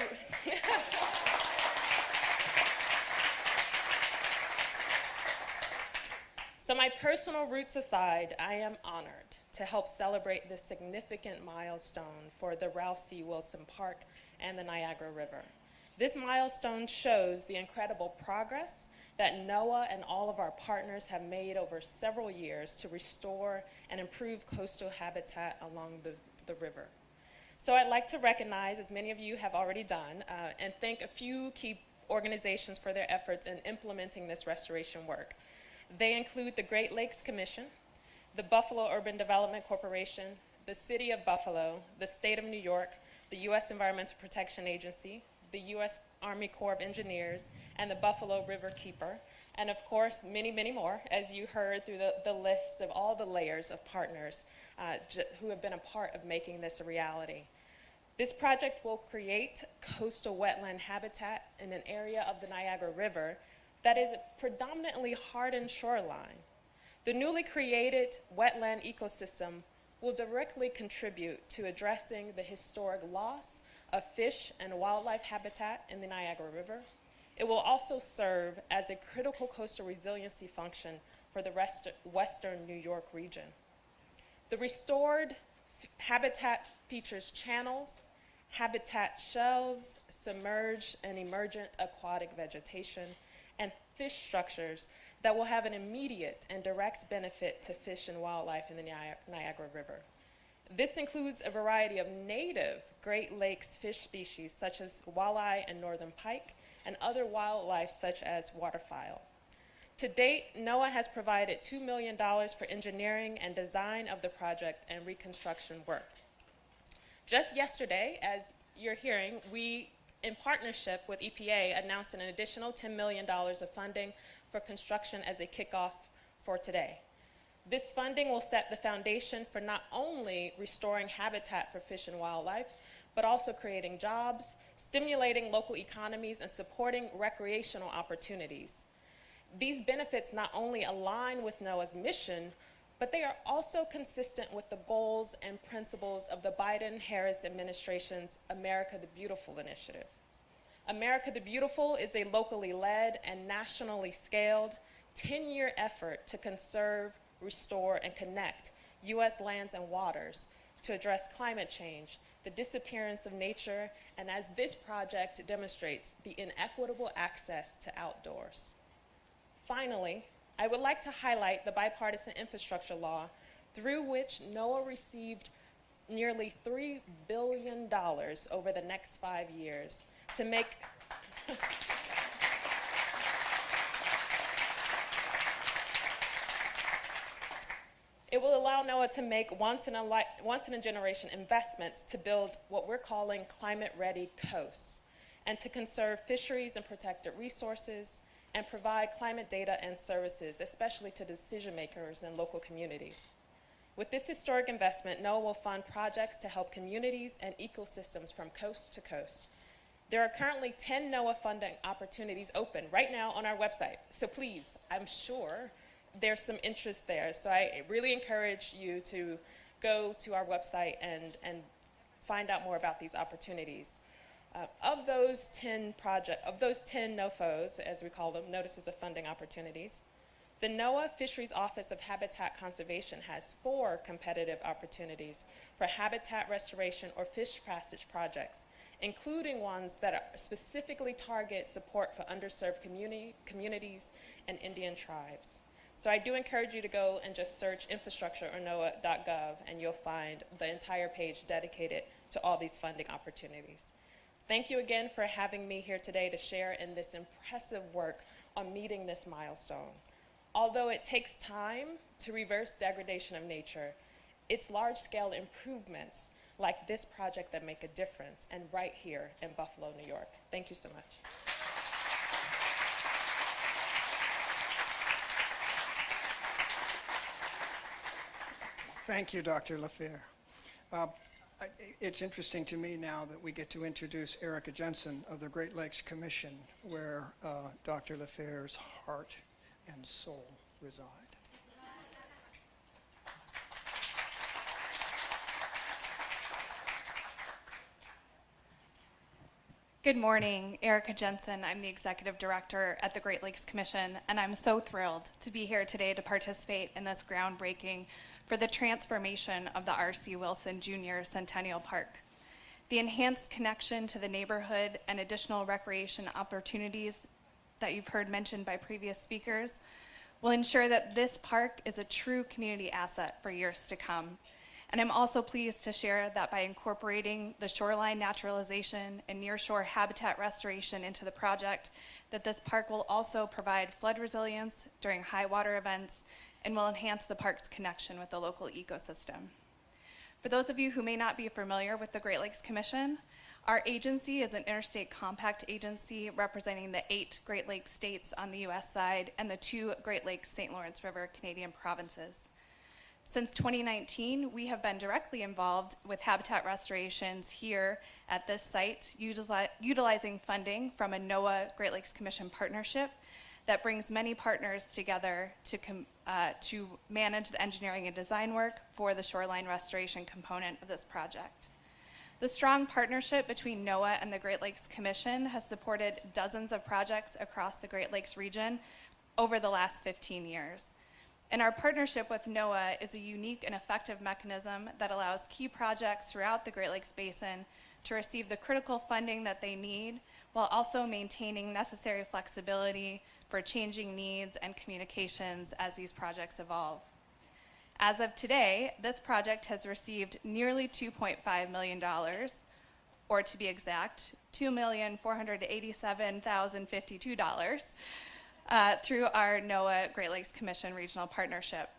So my personal roots aside, I am honored to help celebrate this significant milestone for the Ralph C. Wilson Park and the Niagara River. This milestone shows the incredible progress that NOAA and all of our partners have made over several years to restore and improve coastal habitat along the river. So I'd like to recognize, as many of you have already done, and thank a few key organizations for their efforts in implementing this restoration work. They include the Great Lakes Commission, the Buffalo Urban Development Corporation, the City of Buffalo, the State of New York, the U.S. Environmental Protection Agency, the U.S. Army Corps of Engineers, and the Buffalo River Keeper, and of course, many, many more, as you heard through the list of all the layers of partners who have been a part of making this a reality. This project will create coastal wetland habitat in an area of the Niagara River that is a predominantly hardened shoreline. The newly created wetland ecosystem will directly contribute to addressing the historic loss of fish and wildlife habitat in the Niagara River. It will also serve as a critical coastal resiliency function for the western New York region. The restored habitat features channels, habitat shelves, submerged and emergent aquatic vegetation, and fish structures that will have an immediate and direct benefit to fish and wildlife in the Niagara River. This includes a variety of native Great Lakes fish species such as walleye and northern pike, and other wildlife such as waterfowl. To date, NOAA has provided $2 million for engineering and design of the project and reconstruction work. Just yesterday, as you're hearing, we, in partnership with EPA, announced an additional $10 million of funding for construction as a kickoff for today. This funding will set the foundation for not only restoring habitat for fish and wildlife, but also creating jobs, stimulating local economies, and supporting recreational opportunities. These benefits not only align with NOAA's mission, but they are also consistent with the goals and principles of the Biden-Harris administration's America the Beautiful initiative. America the Beautiful is a locally led and nationally scaled 10-year effort to conserve, restore, and connect U.S. lands and waters to address climate change, the disappearance of nature, and as this project demonstrates, the inequitable access to outdoors. Finally, I would like to highlight the bipartisan infrastructure law through which NOAA received nearly $3 billion over the next 5 years to make It will allow NOAA to make once-in-a-generation investments to build what we're calling climate-ready coasts, and to conserve fisheries and protected resources, and provide climate data and services, especially to decision makers and local communities. With this historic investment, NOAA will fund projects to help communities and ecosystems from coast to coast. There are currently 10 NOAA funding opportunities open right now on our website. So please, I'm sure there's some interest there. So I really encourage you to go to our website and find out more about these opportunities. Of those 10 NOFOs, as we call them, Notices of Funding Opportunities, the NOAA Fisheries Office of Habitat Conservation has 4 competitive opportunities for habitat restoration or fish passage projects, including ones that specifically target support for underserved communities and Indian tribes. So I do encourage you to go and just search infrastructure or NOAA.gov, and you'll find the entire page dedicated to all these funding opportunities. Thank you again for having me here today to share in this impressive work on meeting this milestone. Although it takes time to reverse degradation of nature, it's large-scale improvements like this project that make a difference, and right here in Buffalo, New York. Thank you so much. Thank you, Dr. LaFair. It's interesting to me now that we get to introduce Erica Jensen of the Great Lakes Commission, where Dr. LaFair's heart and soul reside. Good morning, Erica Jensen. I'm the Executive Director at the Great Lakes Commission, and I'm so thrilled to be here today to participate in this groundbreaking for the transformation of the R.C. Wilson Jr. Centennial Park. The enhanced connection to the neighborhood and additional recreation opportunities that you've heard mentioned by previous speakers will ensure that this park is a true community asset for years to come. And I'm also pleased to share that by incorporating the shoreline naturalization and nearshore habitat restoration into the project, that this park will also provide flood resilience during high water events and will enhance the park's connection with the local ecosystem. For those of you who may not be familiar with the Great Lakes Commission, our agency is an interstate compact agency representing the 8 Great Lakes states on the US side and the 2 Great Lakes St. Lawrence River Canadian provinces. Since 2019, we have been directly involved with habitat restorations here at this site, utilizing funding from a NOAA Great Lakes Commission partnership that brings many partners together to manage the engineering and design work for the shoreline restoration component of this project. The strong partnership between NOAA and the Great Lakes Commission has supported dozens of projects across the Great Lakes region over the last 15 years. And our partnership with NOAA is a unique and effective mechanism that allows key projects throughout the Great Lakes Basin to receive the critical funding that they need, while also maintaining necessary flexibility for changing needs and communications as these projects evolve. As of today, this project has received nearly $2.5 million, or to be exact, $2,487,052, through our NOAA Great Lakes Commission Regional Partnership.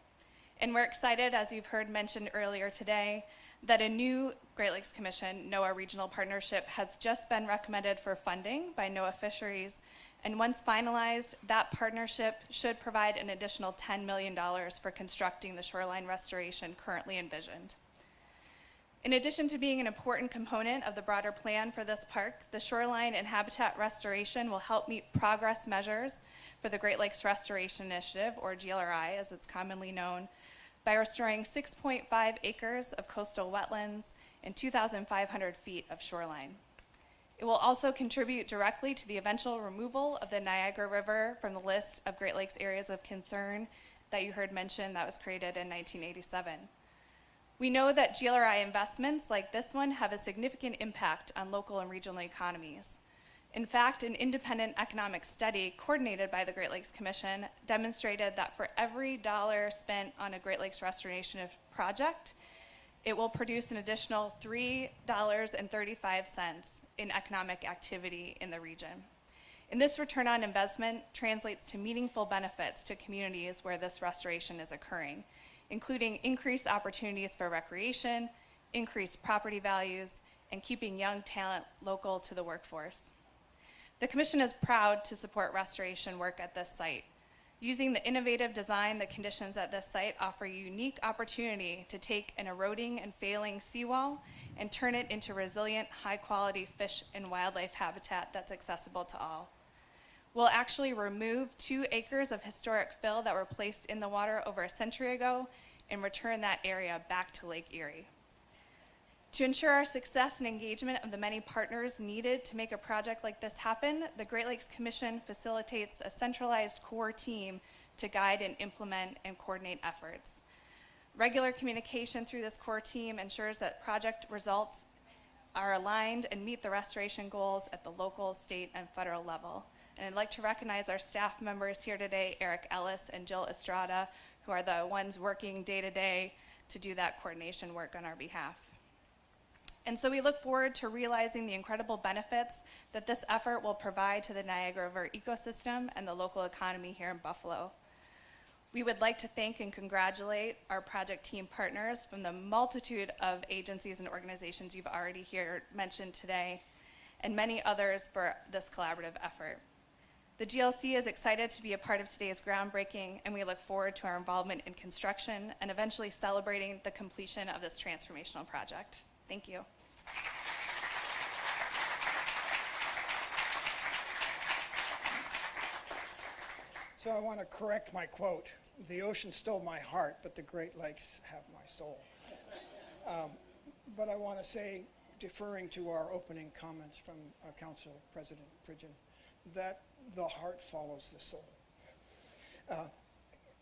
And we're excited, as you've heard mentioned earlier today, that a new Great Lakes Commission NOAA Regional Partnership has just been recommended for funding by NOAA Fisheries, and once finalized, that partnership should provide an additional $10 million for constructing the shoreline restoration currently envisioned. In addition to being an important component of the broader plan for this park, the shoreline and habitat restoration will help meet progress measures for the Great Lakes Restoration Initiative, or GLRI as it's commonly known, by restoring 6.5 acres of coastal wetlands and 2,500 feet of shoreline. It will also contribute directly to the eventual removal of the Niagara River from the list of Great Lakes areas of concern that you heard mentioned that was created in 1987. We know that GLRI investments like this one have a significant impact on local and regional economies. In fact, an independent economic study coordinated by the Great Lakes Commission demonstrated that for every dollar spent on a Great Lakes restoration project, it will produce an additional $3.35 in economic activity in the region. And this return on investment translates to meaningful benefits to communities where this restoration is occurring, including increased opportunities for recreation, increased property values, and keeping young talent local to the workforce. The Commission is proud to support restoration work at this site. Using the innovative design, the conditions at this site offer a unique opportunity to take an eroding and failing seawall and turn it into resilient, high-quality fish and wildlife habitat that's accessible to all. We'll actually remove 2 acres of historic fill that were placed in the water over a century ago and return that area back to Lake Erie. To ensure our success and engagement of the many partners needed to make a project like this happen, the Great Lakes Commission facilitates a centralized core team to guide and implement and coordinate efforts. Regular communication through this core team ensures that project results are aligned and meet the restoration goals at the local, state, and federal level. And I'd like to recognize our staff members here today, Eric Ellis and Jill Estrada, who are the ones working day to day to do that coordination work on our behalf. And so we look forward to realizing the incredible benefits that this effort will provide to the Niagara River ecosystem and the local economy here in Buffalo. We would like to thank and congratulate our project team partners from the multitude of agencies and organizations you've already heard mentioned today, and many others for this collaborative effort. The GLC is excited to be a part of today's groundbreaking, and we look forward to our involvement in construction and eventually celebrating the completion of this transformational project. Thank you. So I want to correct my quote. The ocean stole my heart, but the Great Lakes have my soul. But I want to say, deferring to our opening comments from Council President Pridgeon, that the heart follows the soul.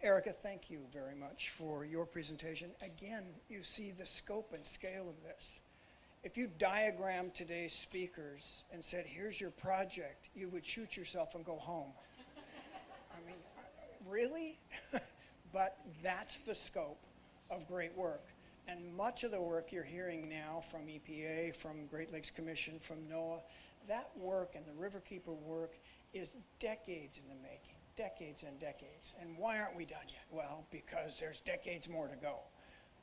Erica, thank you very much for your presentation. Again, you see the scope and scale of this. If you diagrammed today's speakers and said, here's your project, you would shoot yourself and go home. I mean, really? But that's the scope of great work. And much of the work you're hearing now from EPA, from Great Lakes Commission, from NOAA, that work and the Riverkeeper work is decades in the making, decades and decades. And why aren't we done yet? Well, because there's decades more to go.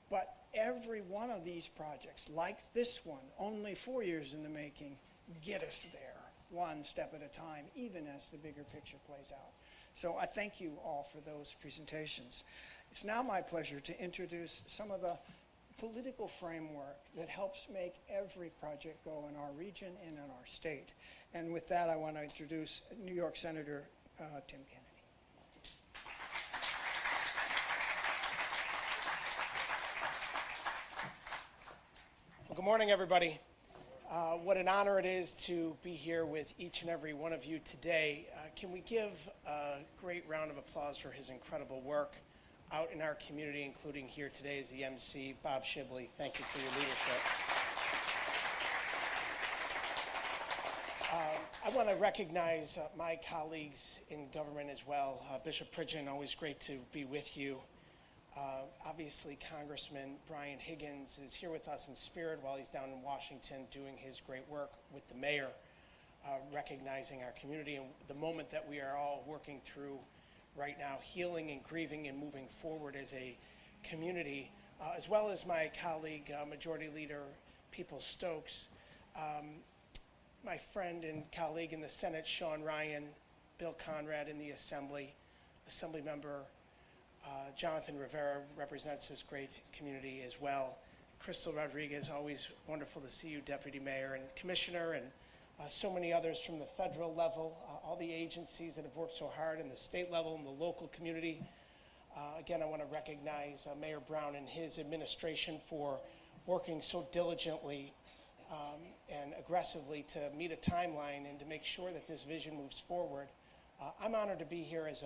But every one of these projects, like this one, only 4 years in the making, get us there, one step at a time, even as the bigger picture plays out. So I thank you all for those presentations. It's now my pleasure to introduce some of the political framework that helps make every project go in our region and in our state. And with that, I want to introduce New York Senator Tim Kennedy. Well, good morning, everybody. What an honor it is to be here with each and every one of you today. Can we give a great round of applause for his incredible work out in our community, including here today as the MC, Bob Shibley. Thank you for your leadership. I want to recognize my colleagues in government as well. Bishop Pridgeon, always great to be with you. Obviously, Congressman Brian Higgins is here with us in spirit while he's down in Washington doing his great work with the mayor, recognizing our community and the moment that we are all working through right now, healing and grieving and moving forward as a community, as well as my colleague, Majority Leader Peoples-Stokes, my friend and colleague in the Senate, Sean Ryan, Bill Conrad in the Assembly, Assemblymember Jonathan Rivera represents this great community as well. Crystal Rodriguez, always wonderful to see you, Deputy Mayor and Commissioner, and so many others from the federal level, all the agencies that have worked so hard in the state level and the local community. Again, I want to recognize Mayor Brown and his administration for working so diligently and aggressively to meet a timeline and to make sure that this vision moves forward. I'm honored to be here as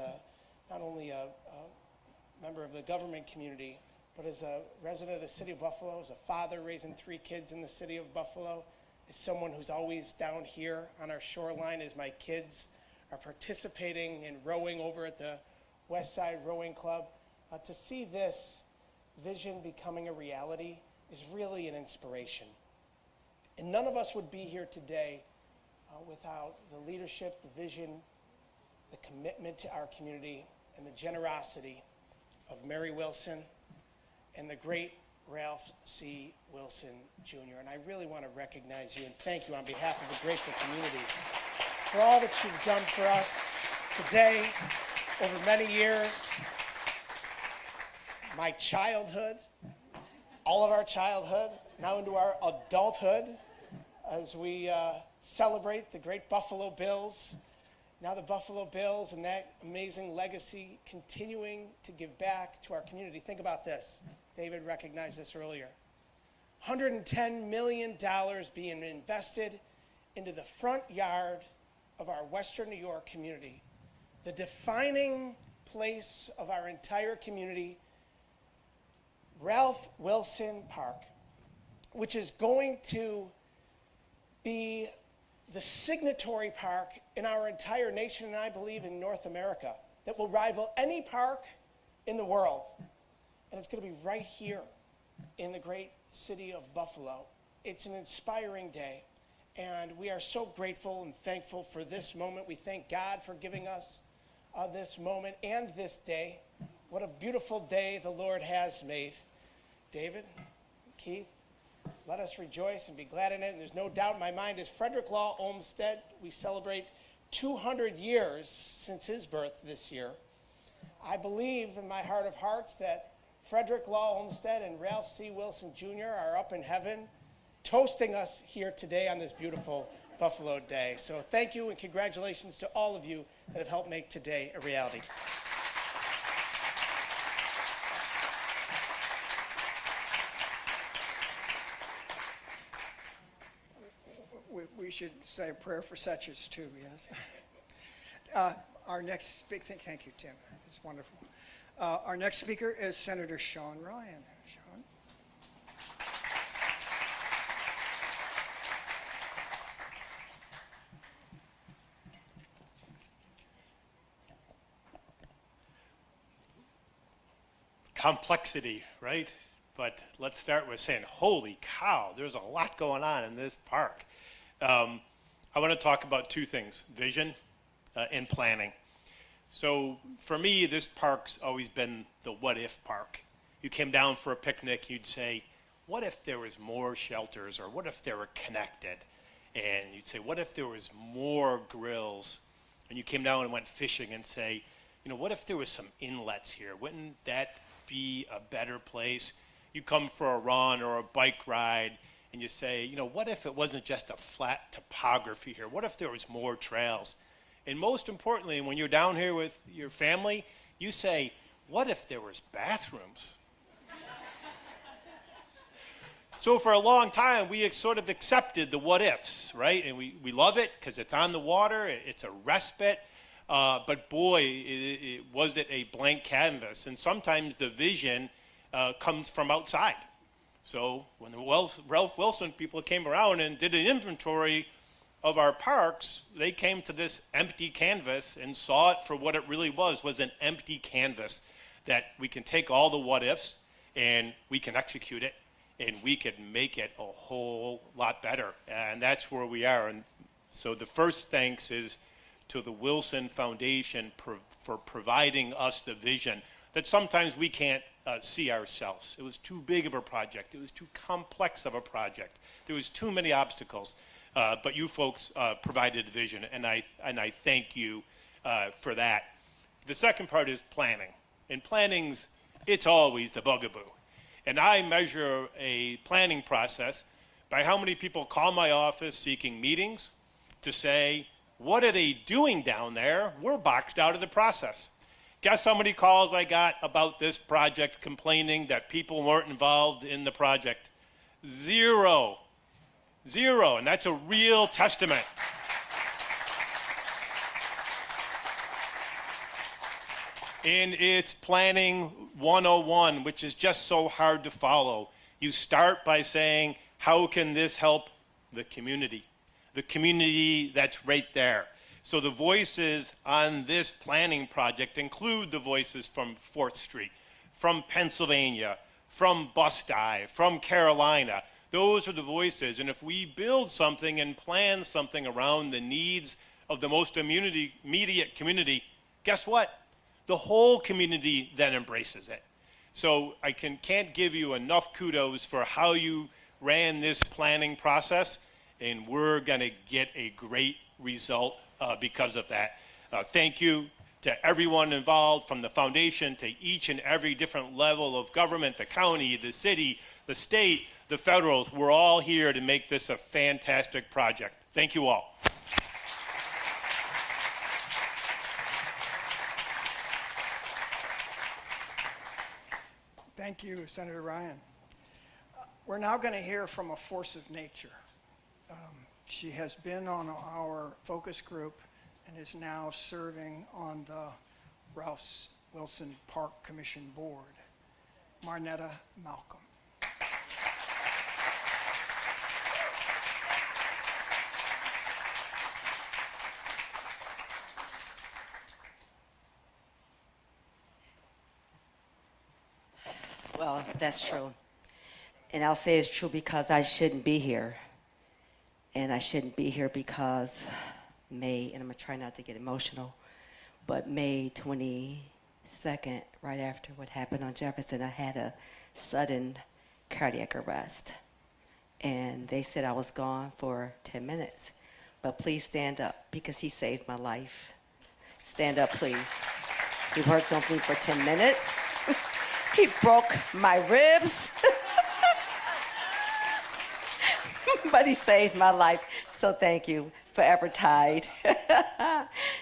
not only a member of the government community, but as a resident of the city of Buffalo, as a father raising 3 kids in the city of Buffalo, as someone who's always down here on our shoreline as my kids are participating in rowing over at the West Side Rowing Club. To see this vision becoming a reality is really an inspiration. And none of us would be here today without the leadership, the vision, the commitment to our community, and the generosity of Mary Wilson and the great Ralph C. Wilson, Jr. And I really want to recognize you and thank you on behalf of the grateful community for all that you've done for us today over many years, my childhood, all of our childhood, now into our adulthood, as we celebrate the great Buffalo Bills. Now the Buffalo Bills and that amazing legacy continuing to give back to our community. Think about this. David recognized this earlier. $110 million being invested into the front yard of our Western New York community. The defining place of our entire community, Ralph Wilson Park, which is going to be the signatory park in our entire nation, and I believe in North America, that will rival any park in the world. And it's going to be right here in the great city of Buffalo. It's an inspiring day, and we are so grateful and thankful for this moment. We thank God for giving us this moment and this day. What a beautiful day the Lord has made. David, Keith, let us rejoice and be glad in it. And there's no doubt in my mind, as Frederick Law Olmsted, we celebrate 200 years since his birth this year. I believe in my heart of hearts that Frederick Law Olmsted and Ralph C. Wilson Jr. are up in heaven toasting us here today on this beautiful Buffalo Day. So thank you and congratulations to all of you that have helped make today a reality. We should say a prayer for such as too, yes. Our next speaker, thank you, Tim. It's wonderful. Our next speaker is Senator Sean Ryan. Sean. Complexity, right? But let's start with saying, holy cow, there's a lot going on in this park. I want to talk about two things, vision and planning. So for me, this park's always been the what if park. You came down for a picnic, you'd say, what if there was more shelters, or what if they were connected? And you'd say, what if there was more grills? And you came down and went fishing and say, you know, what if there was some inlets here? Wouldn't that be a better place? You come for a run or a bike ride, and you say, you know, what if it wasn't just a flat topography here? What if there was more trails? And most importantly, when you're down here with your family, you say, what if there was bathrooms? So for a long time, we sort of accepted the what ifs, right? And we love it because it's on the water, it's a respite. But boy, was it a blank canvas. And sometimes the vision comes from outside. So when the Ralph Wilson people came around and did an inventory of our parks, they came to this empty canvas and saw it for what it really was an empty canvas that we can take all the what ifs and we can execute it and we can make it a whole lot better. And that's where we are. And so the first thanks is to the Wilson Foundation for providing us the vision that sometimes we can't see ourselves. It was too big of a project. It was too complex of a project. There was too many obstacles. But you folks provided the vision, and I thank you for that. The second part is planning. And planning's, it's always the bugaboo. And I measure a planning process by how many people call my office seeking meetings to say, what are they doing down there? We're boxed out of the process. Guess how many calls I got about this project complaining that people weren't involved in the project? Zero. Zero, and that's a real testament. And it's planning 101, which is just so hard to follow. You start by saying, how can this help the community? The community that's right there. So the voices on this planning project include the voices from 4th Street, from Pennsylvania, from Bus Dive, from Carolina. Those are the voices. And if we build something and plan something around the needs of the most immediate community, guess what? The whole community then embraces it. So I can't give you enough kudos for how you ran this planning process, and we're going to get a great result because of that. Thank you. to everyone involved, from the foundation to each and every different level of government, the county, the city, the state, the federals. We're all here to make this a fantastic project. Thank you all. Thank you, Senator Ryan. We're now going to hear from a force of nature. She has been on our focus group and is now serving on the Ralph Wilson Park Commission Board. Marnetta Malcolm. Well, that's true. And I'll say it's true because I shouldn't be here. And I shouldn't be here because May, and I'm going to try not to get emotional, but May 22nd, right after what happened on Jefferson, I had a sudden cardiac arrest. And they said I was gone for 10 minutes. But please stand up because he saved my life. Stand up, please. He worked on me for 10 minutes. He broke my ribs. But he saved my life, so thank you. Forever Tide.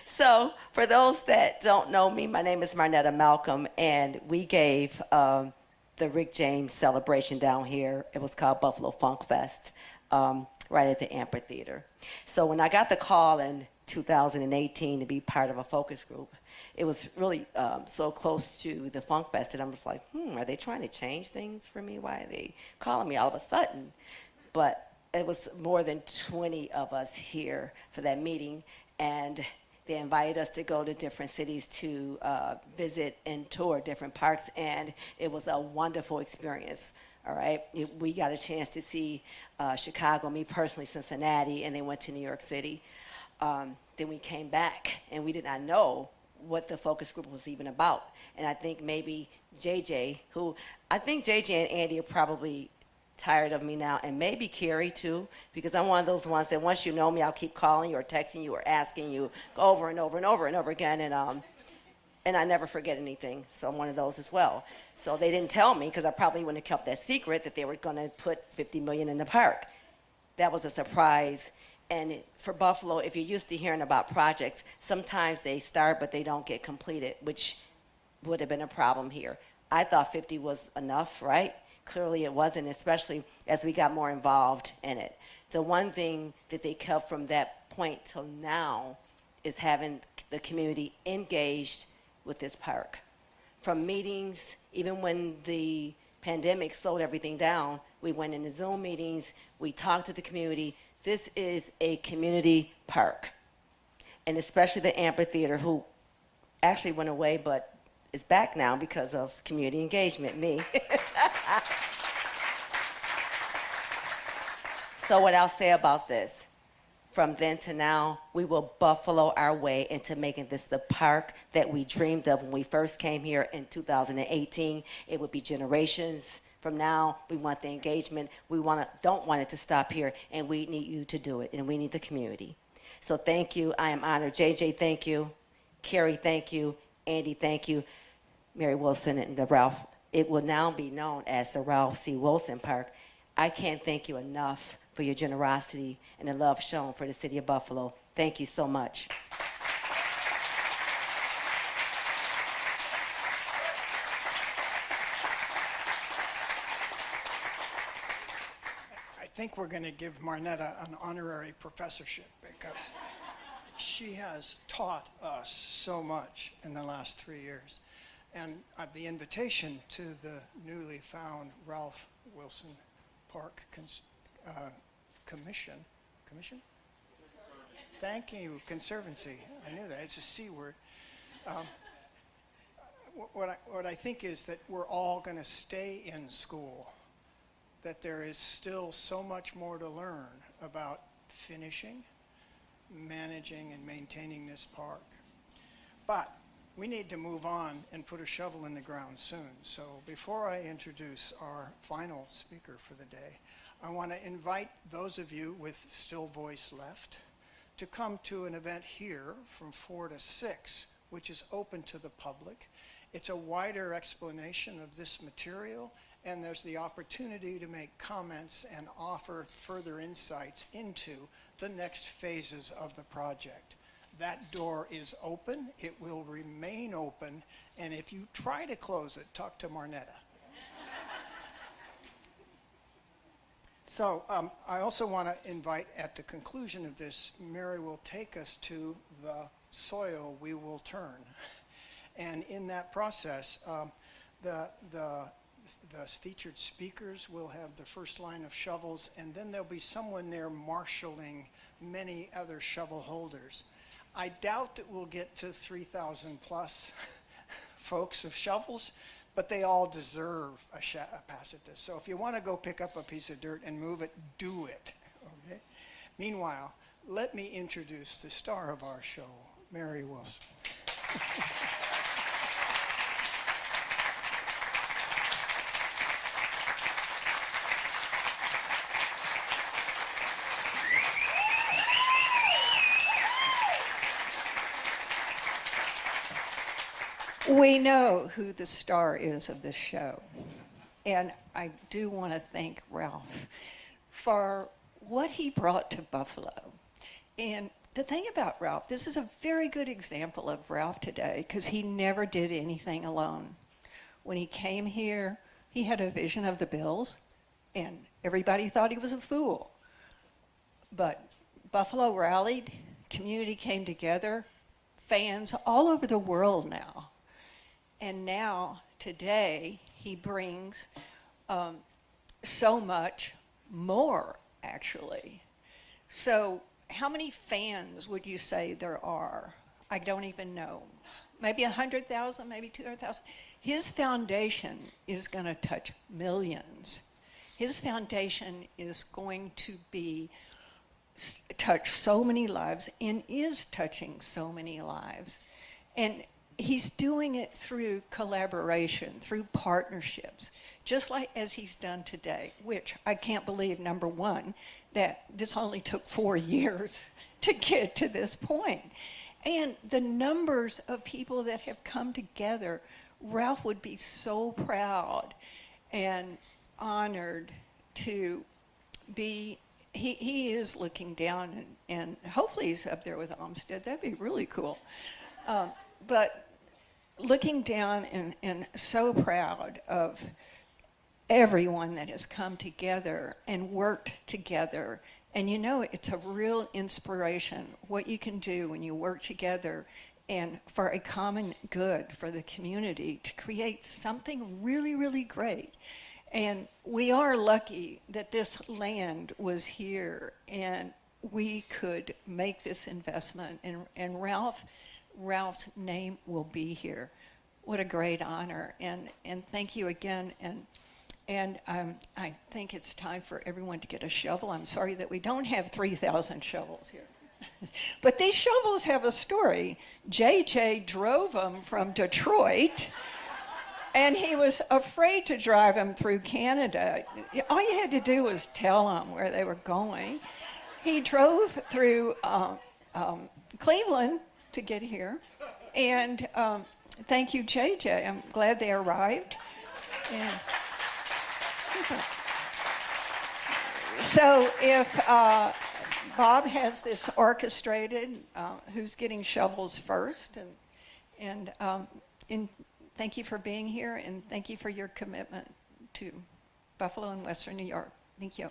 So for those that don't know me, my name is Marnetta Malcolm, and we gave the Rick James celebration down here. It was called Buffalo Funk Fest, right at the amphitheater. So when I got the call in 2018 to be part of a focus group, it was really so close to the Funk Fest that I was like, are they trying to change things for me? Why are they calling me all of a sudden? But it was more than 20 of us here for that meeting, and they invited us to go to different cities to visit and tour different parks, and it was a wonderful experience. All right, we got a chance to see Chicago, me personally, Cincinnati, and then went to New York City. Then we came back, and we did not know what the focus group was even about. And I think maybe JJ, I think JJ and Andy are probably tired of me now, and maybe Carrie too, because I'm one of those ones that once you know me, I'll keep calling you or texting you or asking you over and over and over and over again, and I never forget anything. So I'm one of those as well. So they didn't tell me, because I probably wouldn't have kept that secret, that they were going to put $50 million in the park. That was a surprise. And for Buffalo, if you're used to hearing about projects, sometimes they start but they don't get completed, which would have been a problem here. I thought 50 was enough, right? Clearly it wasn't, especially as we got more involved in it. The one thing that they kept from that point till now is having the community engaged with this park. From meetings, even when the pandemic slowed everything down, we went into Zoom meetings, we talked to the community. This is a community park. And especially the amphitheater, who actually went away, but is back now because of community engagement, me. So what I'll say about this, from then to now, we will buffalo our way into making this the park that we dreamed of when we first came here in 2018. It would be generations from now. We want the engagement. We don't want it to stop here, and we need you to do it, and we need the community. So thank you. I am honored. JJ, thank you. Carrie, thank you. Andy, thank you. Mary Wilson and the Ralph. It will now be known as the Ralph C. Wilson Park. I can't thank you enough for your generosity and the love shown for the city of Buffalo. Thank you so much. I think we're going to give Marnetta an honorary professorship because she has taught us so much in the last 3 years. And the invitation to the newly found Ralph Wilson Park Commission? Thank you, Conservancy. I knew that. It's a C word. What I think is that we're all going to stay in school, that there is still so much more to learn about finishing, managing, and maintaining this park. But we need to move on and put a shovel in the ground soon. So before I introduce our final speaker for the day, I want to invite those of you with still voice left to come to an event here from 4 to 6 which is open to the public. It's a wider explanation of this material, and there's the opportunity to make comments and offer further insights into the next phases of the project. That door is open, it will remain open, and if you try to close it, talk to Marnetta. So I also want to invite, at the conclusion of this, Mary will take us to the soil we will turn. And in that process, the featured speakers will have the first line of shovels, and then there'll be someone there marshaling many other shovel holders. I doubt that we'll get to 3,000 plus folks of shovels, but they all deserve a pass at this. So if you want to go pick up a piece of dirt and move it, do it. Okay? Meanwhile, let me introduce the star of our show, Mary Wilson. We know who the star is of this show, and I do want to thank Ralph for what he brought to Buffalo. And the thing about Ralph, this is a very good example of Ralph today, because he never did anything alone. When he came here, he had a vision of the Bills, and everybody thought he was a fool. But Buffalo rallied, community came together, fans all over the world now. And now, today, he brings so much more, actually. So how many fans would you say there are? I don't even know. Maybe 100,000, maybe 200,000. His foundation is going to touch millions. His foundation is going to touch so many lives and is touching so many lives. And he's doing it through collaboration, through partnerships, just like as he's done today, which I can't believe, number one, that this only took 4 years to get to this point. And the numbers of people that have come together, Ralph would be so proud and honored to be, he is looking down, and hopefully he's up there with Olmsted. That'd be really cool. But looking down and so proud of everyone that has come together and worked together. And you know, it's a real inspiration what you can do when you work together and for a common good for the community to create something really, really great. And we are lucky that this land was here and we could make this investment. And Ralph's name will be here. What a great honor, and thank you again. And I think it's time for everyone to get a shovel. I'm sorry that we don't have 3,000 shovels here. But these shovels have a story. JJ drove them from Detroit, and he was afraid to drive them through Canada. All you had to do was tell him where they were going. He drove through Cleveland to get here, and thank you, JJ. I'm glad they arrived. And so if Bob has this orchestrated, who's getting shovels first, and thank you for being here, and thank you for your commitment to Buffalo and Western New York. Thank you.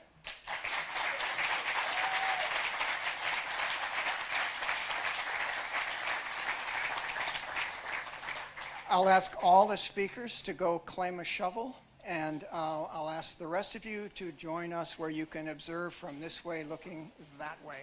I'll ask all the speakers to go claim a shovel, and I'll ask the rest of you to join us where you can observe from this way looking that way.